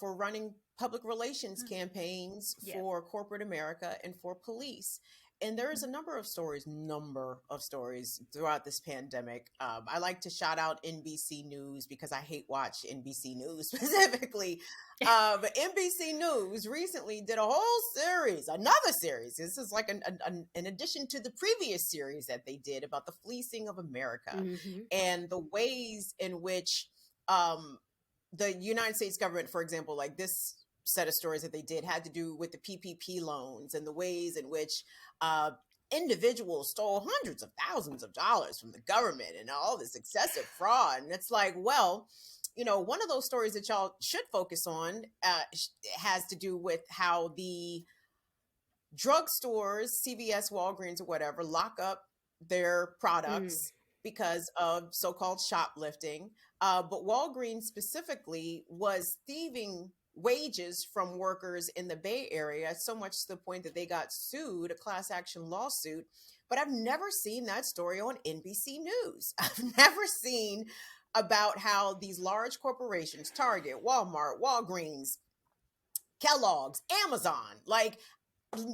for running public relations campaigns Yeah. for corporate America and for police. And there is a number of stories throughout this pandemic. I like to shout out NBC News because I hate watch NBC News specifically. But NBC News recently did a whole series, another series. This is like an addition to the previous series that they did about the fleecing of America Mm-hmm. and the ways in which the United States government, for example, like this set of stories that they did had to do with the PPP loans and the ways in which individuals stole hundreds of thousands of dollars from the government and all this excessive fraud. And it's like, well, one of those stories that y'all should focus on has to do with how the drugstores, CVS, Walgreens, or whatever, lock up their products because of so-called shoplifting. But Walgreens specifically was thieving wages from workers in the Bay Area, so much to the point that they got sued, a class action lawsuit. But I've never seen that story on NBC News. I've never seen about how these large corporations, Target, Walmart, Walgreens, Kellogg's, Amazon, like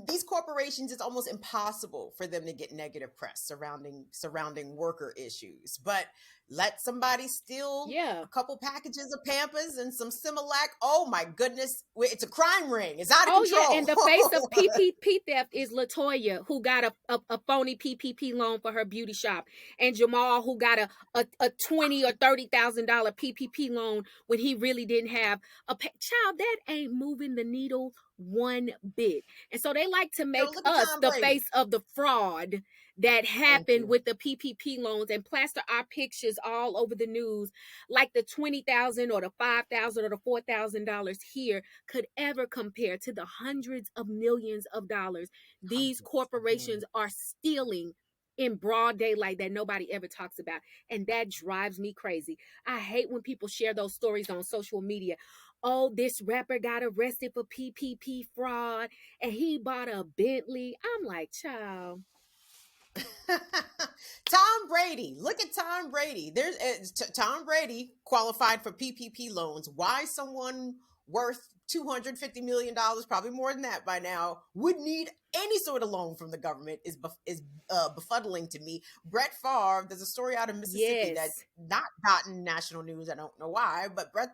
these corporations, it's almost impossible for them to get negative press surrounding worker issues. But let somebody steal a couple packages of Pampers and some Similac. Oh my goodness, it's a crime ring. It's out of control. Yeah, and the face of PPP theft is Latoya, who got a phony PPP loan for her beauty shop, and Jamal, who got a $20,000 or $30,000 PPP loan when he really didn't have child. That ain't moving the needle one bit. And so they like to make us the face of the fraud that happened with the PPP loans and plaster our pictures all over the news like the $20,000 or the $5,000 or the $4,000 here could ever compare to the hundreds of millions of dollars these corporations are stealing in broad daylight that nobody ever talks about. And that drives me crazy. I hate when people share those stories on social media. Oh, this rapper got arrested for PPP fraud and he bought a Bentley. I'm like, child. Tom Brady. Look at Tom Brady. Tom Brady qualified for PPP loans. Why someone worth $250 million, probably more than that by now, would need any sort of loan from the government is befuddling to me. Brett Favre, there's a story out of Mississippi that's not gotten national news. I don't know why, but Brett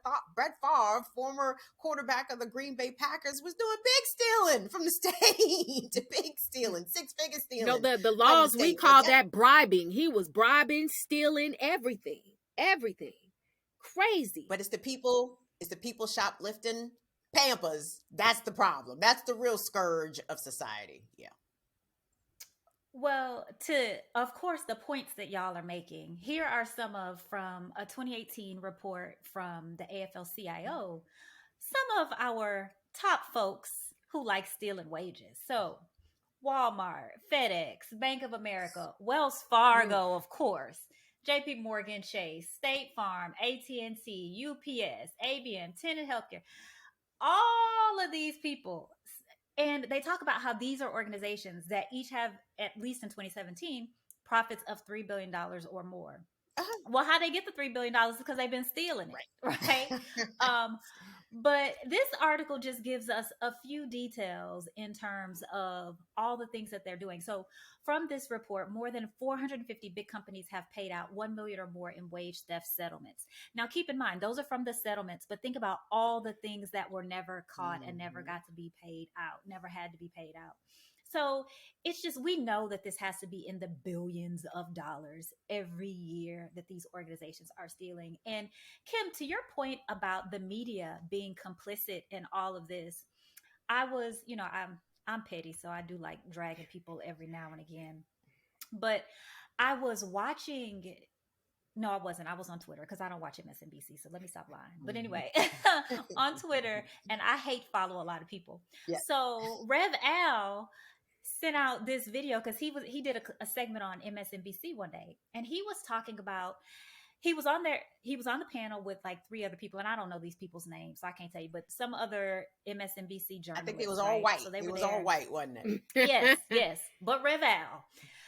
Favre, former quarterback of the Green Bay Packers, was doing big stealing from the state. Big stealing, six-figure stealing. No, the laws, we call that bribing. He was bribing, stealing, everything. Crazy. But it's the people shoplifting Pampers. That's the problem. That's the real scourge of society. Yeah. Well, of course, the points that y'all are making, here are some from a 2018 report from the AFL-CIO, some of our top folks who like stealing wages. So Walmart, FedEx, Bank of America, Wells Fargo, of course, JP Morgan Chase, State Farm, AT&T, UPS, ABM, Tenet Healthcare, all of these people. And they talk about how these are organizations that each have, at least in 2017, profits of $3 billion or more. Well, how they get the $3 billion is because they've been stealing it, right? But this article just gives us a few details in terms of all the things that they're doing. So, from this report, more than 450 big companies have paid out 1 million or more in wage theft settlements. Now, keep in mind, those are from the settlements, but think about all the things that were never caught and never got to be paid out, never had to be paid out. So it's just, we know that this has to be in the billions of dollars every year that these organizations are stealing. And Kim, to your point about the media being complicit in all of this, I was, I'm petty, so I do like dragging people every now and again. But I was watching. No, I wasn't. I was on Twitter because I don't watch MSNBC. So let me stop lying. But anyway, on Twitter, and I hate follow a lot of people. Yeah. So Rev Al sent out this video because he did a segment on MSNBC one day, and he was talking about, he was on the panel with like three other people, and I don't know these people's names, so I can't tell you, but some other MSNBC journalists. I think it was all right? white. So they it were was there. all white, wasn't it? Yes, but Rev Al.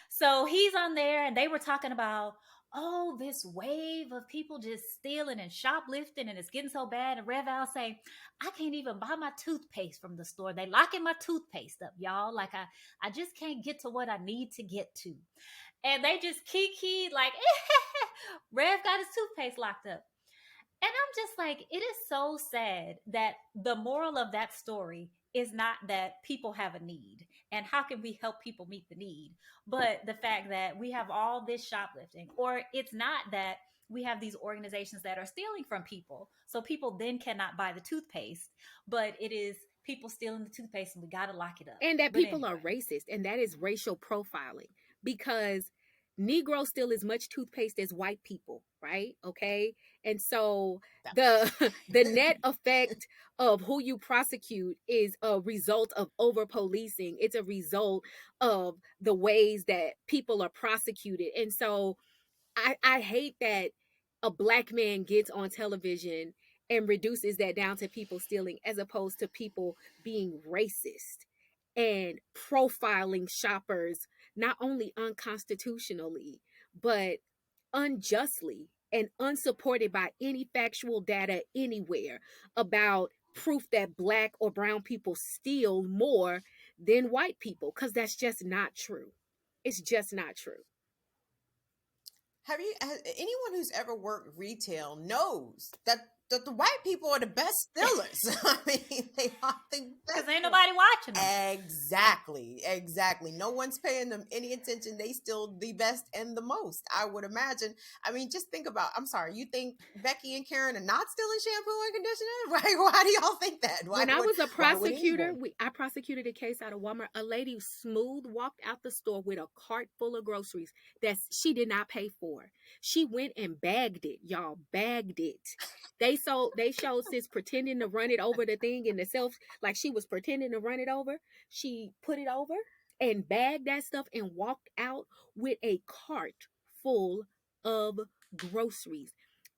So he's on there, and they were talking about, oh, this wave of people just stealing and shoplifting, and it's getting so bad. And Rev Al say, I can't even buy my toothpaste from the store. They locking my toothpaste up, y'all. Like I just can't get to what I need to get to. And they just kiki like, Rev got his toothpaste locked up. And I'm just like, it is so sad that the moral of that story is not that people have a need and how can we help people meet the need, but the fact that we have all this shoplifting, or it's not that we have these organizations that are stealing from people, so people then cannot buy the toothpaste, but it is people stealing the toothpaste and we got to lock it up. And that But people anyway. are racist, and that is racial profiling, because Negroes steal as much toothpaste as white people, right? Okay. And so the net effect of who you prosecute is a result of over policing. It's a result of the ways that people are prosecuted. And so I hate that a black man gets on television and reduces that down to people stealing, as opposed to people being racist and profiling shoppers, not only unconstitutionally, but unjustly and unsupported by any factual data anywhere about proof that black or brown people steal more than white people, because that's just not true. It's just not true. Has anyone who's ever worked retail knows that the white people are the best stealers. I mean, they are the best. Because ain't nobody watching them. Exactly. No one's paying them any attention. They still the best and the most, I would imagine. I mean, just think about, I'm sorry, you think Becky and Karen are not stealing shampoo and conditioner? Right? Why do y'all think that? When I was a prosecutor, I prosecuted a case out of Walmart. A lady smooth walked out the store with a cart full of groceries that she did not pay for. She went and bagged it, y'all, bagged it. They showed sis pretending to run it over the thing in the self, like she was pretending to run it over. She put it over and bagged that stuff and walked out with a cart full of groceries.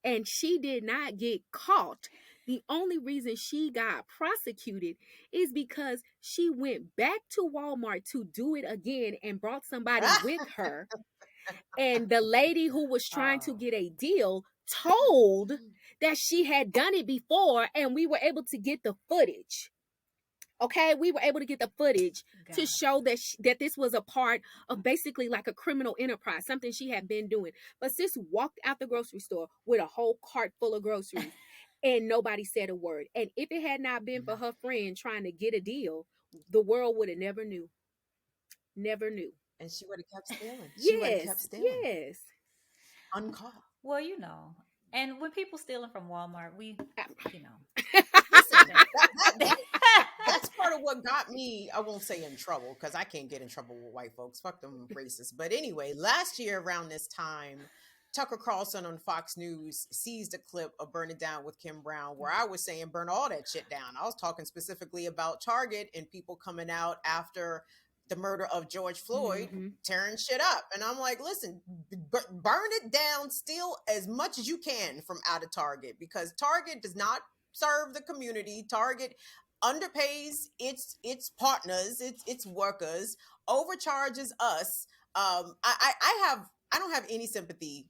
And she did not get caught. The only reason she got prosecuted is because she went back to Walmart to do it again and brought somebody with her. And the lady who was trying to get a deal told that she had done it before, and we were able to get the footage. Okay, we were able to get the footage to show that this was a part of basically like a criminal enterprise, something she had been doing. But sis walked out the grocery store with a whole cart full of groceries and nobody said a word. And if it had not been for her friend trying to get a deal, the world would have never knew. Never knew. And she would have kept stealing. She would have kept stealing. Yes. Uncaught. Well, and when people stealing from Walmart, we, Listen, that's part of what got me, I won't say in trouble, because I can't get in trouble with white folks. Fuck them racists. But anyway, last year around this time, Tucker Carlson on Fox News seized a clip of Burn It Down with Kim Brown, where I was saying burn all that shit down. I was talking specifically about Target and people coming out after the murder of George Floyd, tearing shit up. And I'm like, listen, burn it down, steal as much as you can from out of Target, because Target does not serve the community. Target underpays its partners, its workers, overcharges us. I don't have any sympathy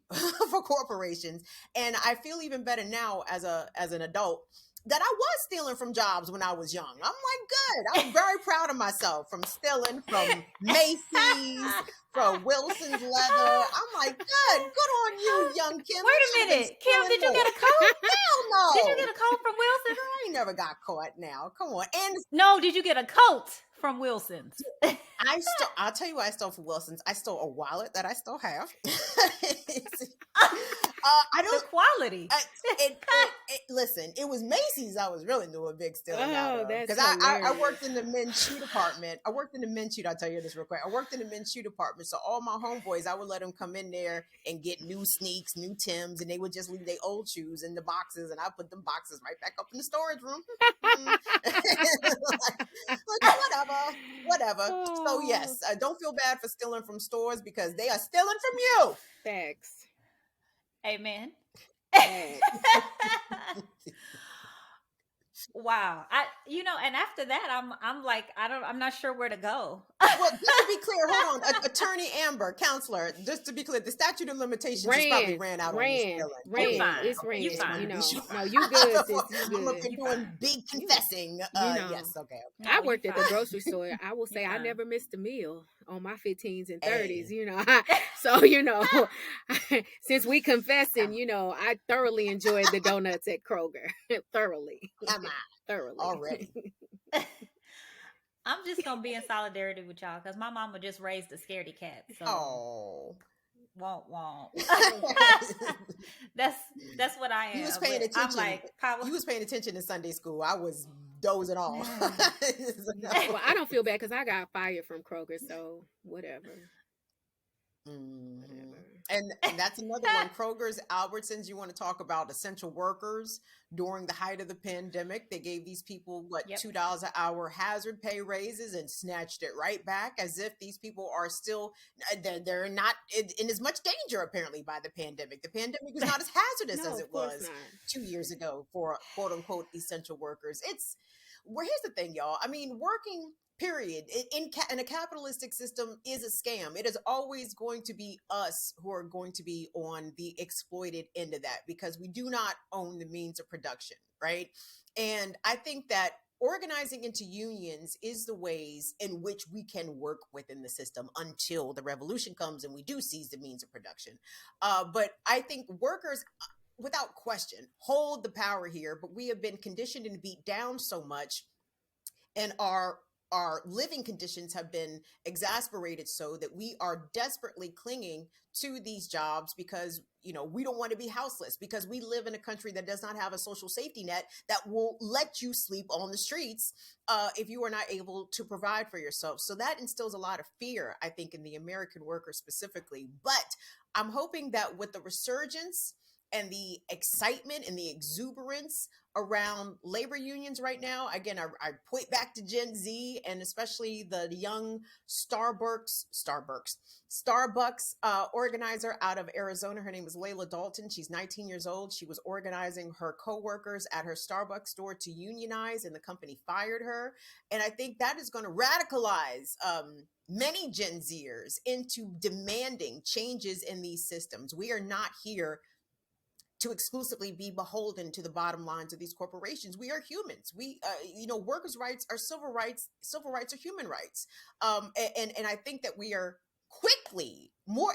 for corporations, and I feel even better now as an adult that I was stealing from jobs when I was young. I'm like, good. I'm very proud of myself from stealing from Macy's, from Wilson's Leather. I'm like, good on you, young Kim. You Wait should a have been minute, Kim. stealing Did you more. get a coat? Hell Did you no. get a coat from Wilson? I ain't never got caught now. Come on. And No, did you get a coat from Wilson's? I'll tell you what I stole from Wilson's. I stole a wallet that I still have. I don't. The quality. Listen, it was Macy's. I was really doing big stealing out of that's because I hilarious. worked in the men's shoe department. I worked in the men's shoe. I'll tell you this real quick. I worked in the men's shoe department, so all my homeboys, I would let them come in there and get new sneaks, new Timbs, and they would just leave their old shoes in the boxes, and I put them boxes right back up in the storage room. Whatever. So yes, don't feel bad for stealing from stores because they are stealing from you. Facts. Amen. Facts. Wow. And after that, I'm like, I'm not sure where to go. Well, just to be clear, hold on. Attorney Amber, counselor, just to be clear, the statute of limitations just probably ran out on this stealing. You fine. It's ran. You fine. You know, no, you good, sis. You I'm up good. here doing big confessing. Yes, okay. No, I you worked at the fine. grocery store. I will say You I fine. never missed a meal on my 15s and Hey. 30s, you know. So, since we confessing, I thoroughly enjoyed the donuts at Kroger. Thoroughly. Come on. Thoroughly. Already. I'm just gonna be in solidarity with y'all because my mama just raised a scaredy cat. So Oh. won't. That's what I am. You was paying But attention. I'm like, power. You was paying attention in Sunday school. I was dozing off. Well, I don't feel bad because I got fired from Kroger, so whatever. Mm-hmm. And that's another one. Kroger's, Albertsons. You want to talk about essential workers during the height of the pandemic? They gave these people $2 an hour hazard pay raises and snatched it right back, as if these people are still they're not in as much danger apparently by the pandemic. The pandemic was not as hazardous No, as of it course was not. 2 years ago for quote unquote essential workers. Here's the thing, y'all. I mean, working. Period. In a capitalistic system is a scam. It is always going to be us who are going to be on the exploited end of that because we do not own the means of production, right? And I think that organizing into unions is the ways in which we can work within the system until the revolution comes and we do seize the means of production. But I think workers, without question, hold the power here, but we have been conditioned and beat down so much, and our living conditions have been exasperated so that we are desperately clinging to these jobs because, we don't want to be houseless, because we live in a country that does not have a social safety net that will let you sleep on the streets if you are not able to provide for yourself. So that instills a lot of fear, I think, in the American worker specifically. But I'm hoping that with the resurgence and the excitement and the exuberance around labor unions right now, again, I point back to Gen Z and especially the young Starbucks organizer out of Arizona. Her name is Layla Dalton. She's 19 years old. She was organizing her coworkers at her Starbucks store to unionize, and the company fired her. And I think that is going to radicalize many Gen Zers into demanding changes in these systems. We are not here to exclusively be beholden to the bottom lines of these corporations. We are humans. We, workers' rights are civil rights. Civil rights are human rights. And I think that we are quickly, more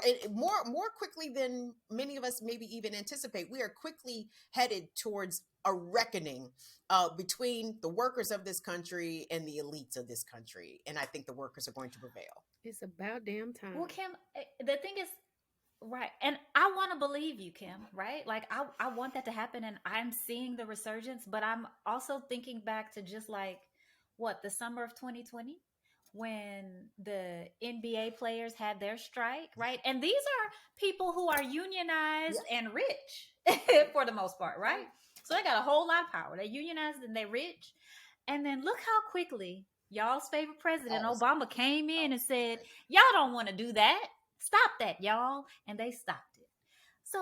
quickly than many of us maybe even anticipate. We are quickly headed towards a reckoning between the workers of this country and the elites of this country. And I think the workers are going to prevail. It's about damn time. Well, Kim, the thing is, right. And I want to believe you, Kim, right? Like I want that to happen and I'm seeing the resurgence, but I'm also thinking back to just like the summer of 2020 when the NBA players had their strike, right? And these are people who are unionized and rich for the most part, right? So they got a whole lot of power. They're unionized and they're rich. And then look how quickly y'all's favorite president, Obama, came in and said, y'all don't want to do that. Stop that, y'all. And they stopped it. So,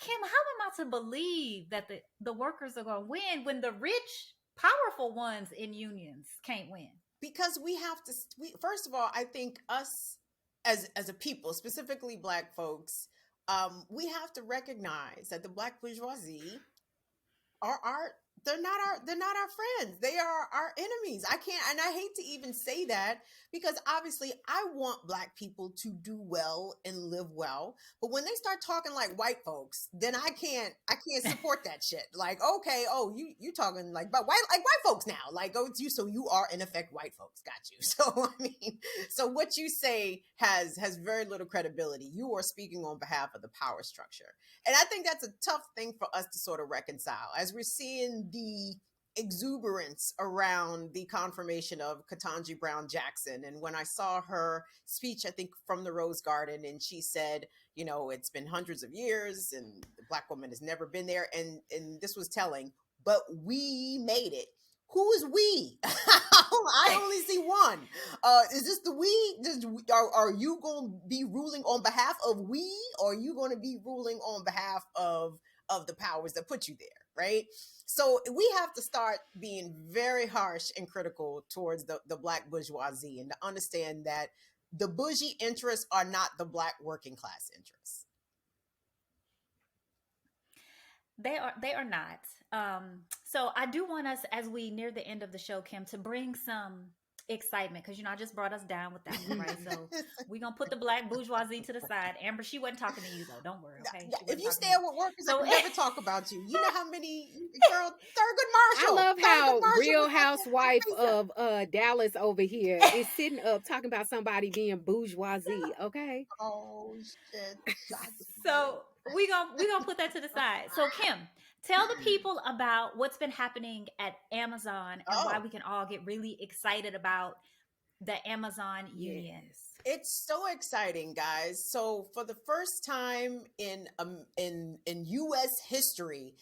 Kim, how am I to believe that the workers are going to win when the rich, powerful ones in unions can't win? Because we have to, first of all, I think us as a people, specifically Black folks, we have to recognize that the Black bourgeoisie are they're not our friends. They are our enemies. I can't, and I hate to even say that, because obviously I want black people to do well and live well, but when they start talking like white folks, then I can't support that shit. Like, okay, oh, you talking like about white folks now. Like, oh, it's you, so you are in effect white folks. Got you. So I mean, so what you say has very little credibility. You are speaking on behalf of the power structure. And I think that's a tough thing for us to sort of reconcile as we're seeing the exuberance around the confirmation of Ketanji Brown Jackson. And when I saw her speech, I think from the Rose Garden, and she said, you know, it's been hundreds of years and the black woman has never been there. And this was telling, but we made it. Who is we? I only see one. Is this the we? Are you going to be ruling on behalf of we, or are you going to be ruling on behalf of the powers that put you there, right? So we have to start being very harsh and critical towards the black bourgeoisie, and to understand that the bougie interests are not the black working class interests. They are not. So I do want us, as we near the end of the show, Kim, to bring some excitement, because I just brought us down with that one, right? So we're gonna put the black bourgeoisie to the side. Amber, she wasn't talking to you though. Don't worry, okay? If you stay To with workers, so I can never talk about you. You know how many, girl, I love how Real Housewife Teresa. of Dallas over here is sitting up talking about somebody being bourgeoisie. Okay. Oh shit. so we gonna put that to the side. So Kim, tell the people about what's been happening at Amazon and why Oh, we can all get really excited about the Amazon Union. Yes. it's so exciting, guys. So for the first time in US history,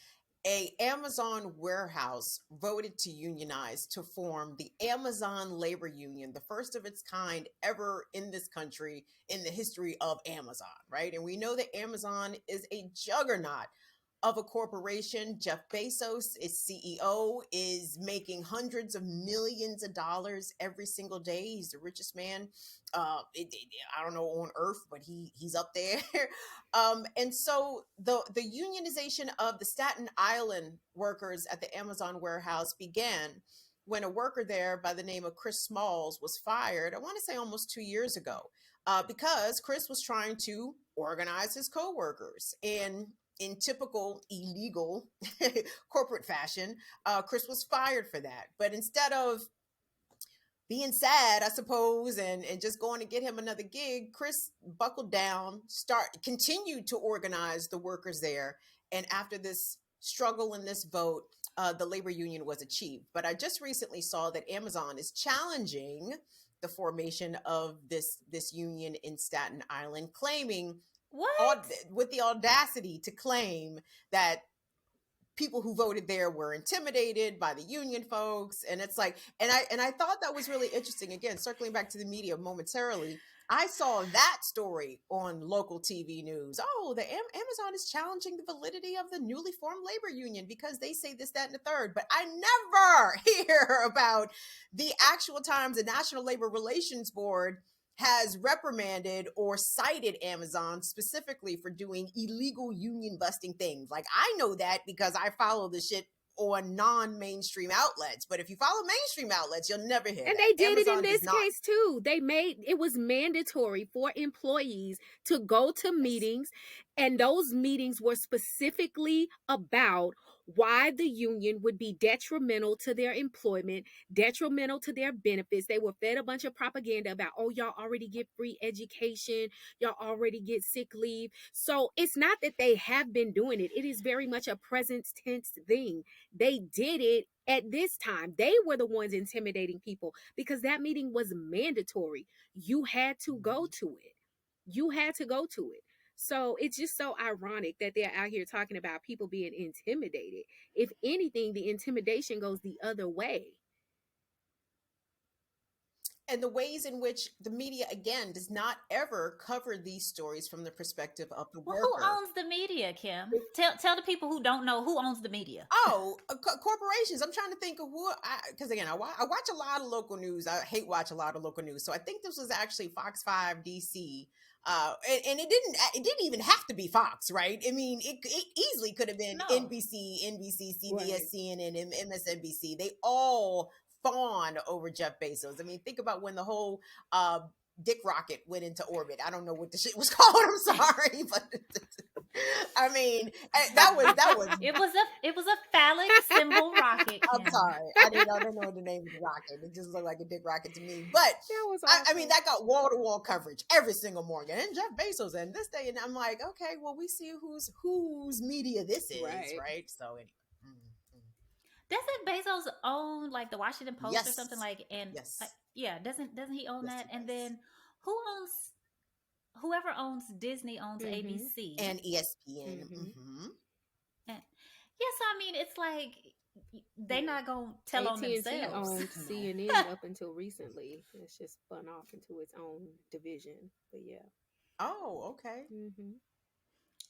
a Amazon warehouse voted to unionize to form the Amazon Labor Union, the first of its kind ever in this country in the history of Amazon, right? And we know that Amazon is a juggernaut of a corporation. Jeff Bezos, its CEO, is making hundreds of millions of dollars every single day. He's the richest man, I don't know, on earth, but he's up there. And so the unionization of the Staten Island workers at the Amazon warehouse began when a worker there by the name of Chris Smalls was fired, I want to say almost 2 years ago, because Chris was trying to organize his coworkers. And in typical illegal corporate fashion, Chris was fired for that. But instead of being sad, I suppose, and just going to get him another gig, Chris buckled down, continued to organize the workers there. And after this struggle and this vote, the labor union was achieved. But I just recently saw that Amazon is challenging the formation of this union in Staten Island, claiming What? with the audacity to claim that people who voted there were intimidated by the union folks. And it's like, and I thought that was really interesting. Again, circling back to the media momentarily, I saw that story on local TV news. Oh, the Amazon is challenging the validity of the newly formed labor union because they say this, that, and the third. But I never hear about the actual times the National Labor Relations Board has reprimanded or cited Amazon specifically for doing illegal union busting things. Like, I know that because I follow the shit on non-mainstream outlets. But if you follow mainstream outlets, you'll never hear And that. they did Amazon it in does this not. case too. They made it was mandatory for employees to go to meetings, and those meetings were specifically about why the union would be detrimental to their employment, detrimental to their benefits. They were fed a bunch of propaganda about, oh, y'all already get free education, y'all already get sick leave. So it's not that they have been doing it. It is very much a present tense thing. They did it at this time. They were the ones intimidating people because that meeting was mandatory. You had to go to it. You had to go to it. So it's just so ironic that they're out here talking about people being intimidated. If anything, the intimidation goes the other way. And the ways in which the media, again, does not ever cover these stories from the perspective of the Well, who worker. owns the media, Kim? Tell the people who don't know who owns the media. Oh, corporations. I'm trying to think of who, because again, I watch a lot of local news. I hate watch a lot of local news. So I think this was actually Fox 5 DC And it didn't even have to be Fox, right? I mean, it easily could have been No. NBC, CBS, Right. CNN, and MSNBC. They all fawned over Jeff Bezos. I mean, think about when the whole Dick rocket went into orbit. I don't know what the shit was called. I'm sorry, but I mean, that was. It was a phallic symbol rocket, I'm Kim. sorry, I don't know the name of the rocket. It just looked like a dick rocket to me. But That was I mean, awesome. that got wall to wall coverage every single morning. And Jeff Bezos and this day, and I'm like, okay, well, we see whose media this is, Right. right? So anyway, mm. Doesn't Bezos own like the Washington Post or something Yes, like? And like, yes, yeah, doesn't he own yes, that? he And does. then who owns? Whoever owns Disney owns Mm-hmm. ABC. And ESPN. Mm-hmm. Mm-hmm. And yes, I mean it's like they Yeah. not gonna tell on AT&T themselves. owned No. CNN up until recently. It's just spun off into its own division. But yeah. Oh, okay. Mm-hmm.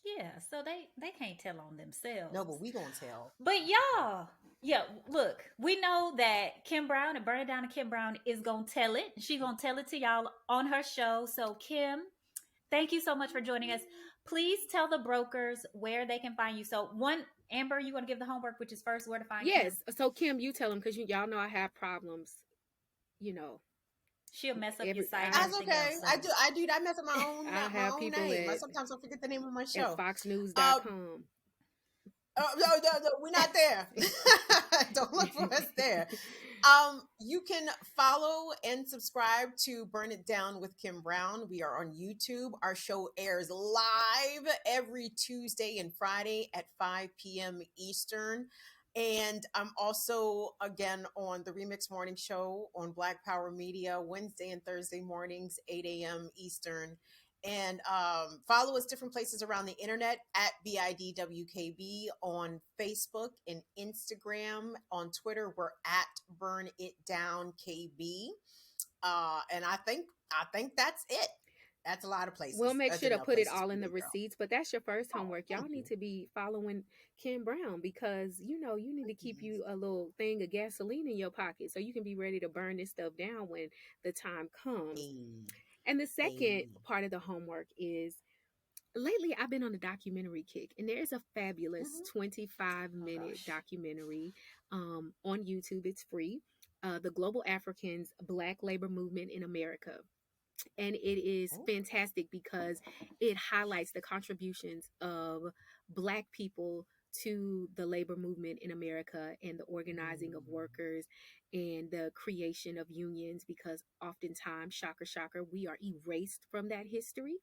Yeah, so they can't tell on No, themselves. but we gonna tell. But y'all, yeah, look, we know that Kim Brown and Burn It Down to Kim Brown is gonna tell it. She gonna tell it to y'all on her show. So Kim, thank you so much for joining us. Please tell the brokers where they can find you. So one, Amber, you want to give the homework, which is first where to find Kim. Yes. So Kim, you tell them because y'all know I have problems. You know, She'll mess up your every site and That's everything okay. else. So I do. I mess up I my have own people name. I sometimes I forget the name of my at show. foxnews.com. Uh, no, we're not there. Don't look for us there. You can follow and subscribe to Burn It Down with Kim Brown. We are on YouTube. Our show airs live every Tuesday and Friday at 5 p.m. Eastern. And I'm also, again, on the Remix Morning Show on Black Power Media, Wednesday and Thursday mornings, 8 a.m. Eastern. And follow us different places around the internet at BIDWKB on Facebook and Instagram. On Twitter, we're at Burn It Down KB. And I think that's it. That's a lot of places. We'll make That's sure to enough put it places all for in the me, girl. receipts, but that's your first Oh, homework. thank Y'all you. need to be following Kim Brown because you need to keep Please. you a little thing of gasoline in your pocket so you can be ready to burn this stuff down when the time comes. Hey, And the second hey. part of the homework is lately I've been on a documentary kick, and there's a fabulous Mhm. 25-minute gosh. documentary on YouTube. It's free. The Global Africans Black Labor Movement in America. And it is Oh. fantastic because it highlights the contributions of Black people to the labor movement in America and the organizing of Mm. workers and the creation of unions because oftentimes, shocker, shocker, we are erased from that history.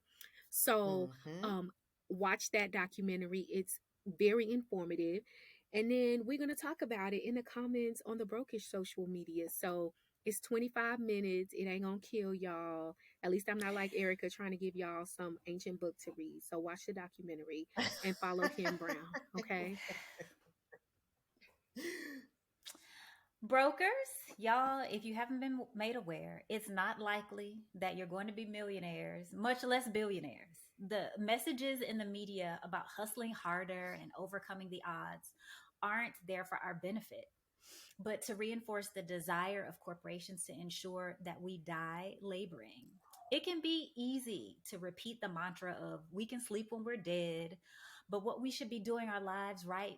So, Mhm. um, watch that documentary. It's very informative. And then we're going to talk about it in the comments on the Brokish social media. So, it's 25 minutes. It ain't going to kill y'all. At least I'm not like Erika trying to give y'all some ancient book to read. So watch the documentary and follow Kim Brown. Okay. Brokers, y'all, if you haven't been made aware, it's not likely that you're going to be millionaires, much less billionaires. The messages in the media about hustling harder and overcoming the odds aren't there for our benefit, but to reinforce the desire of corporations to ensure that we die laboring. It can be easy to repeat the mantra of we can sleep when we're dead, but what we should be doing our lives right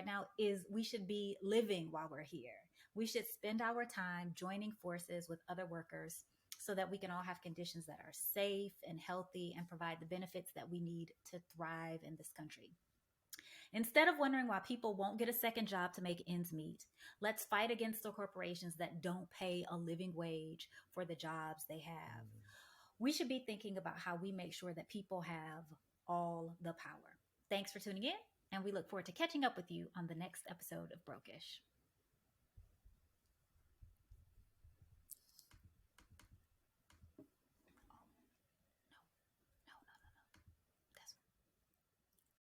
now is we should be living while we're here. We should spend our time joining forces with other workers so that we can all have conditions that are safe and healthy and provide the benefits that we need to thrive in this country. Instead of wondering why people won't get a second job to make ends meet, let's fight against the corporations that don't pay a living wage for the jobs they have. We should be thinking about how we make sure that people have all the power. Thanks for tuning in, and we look forward to catching up with you on the next episode of Brokish.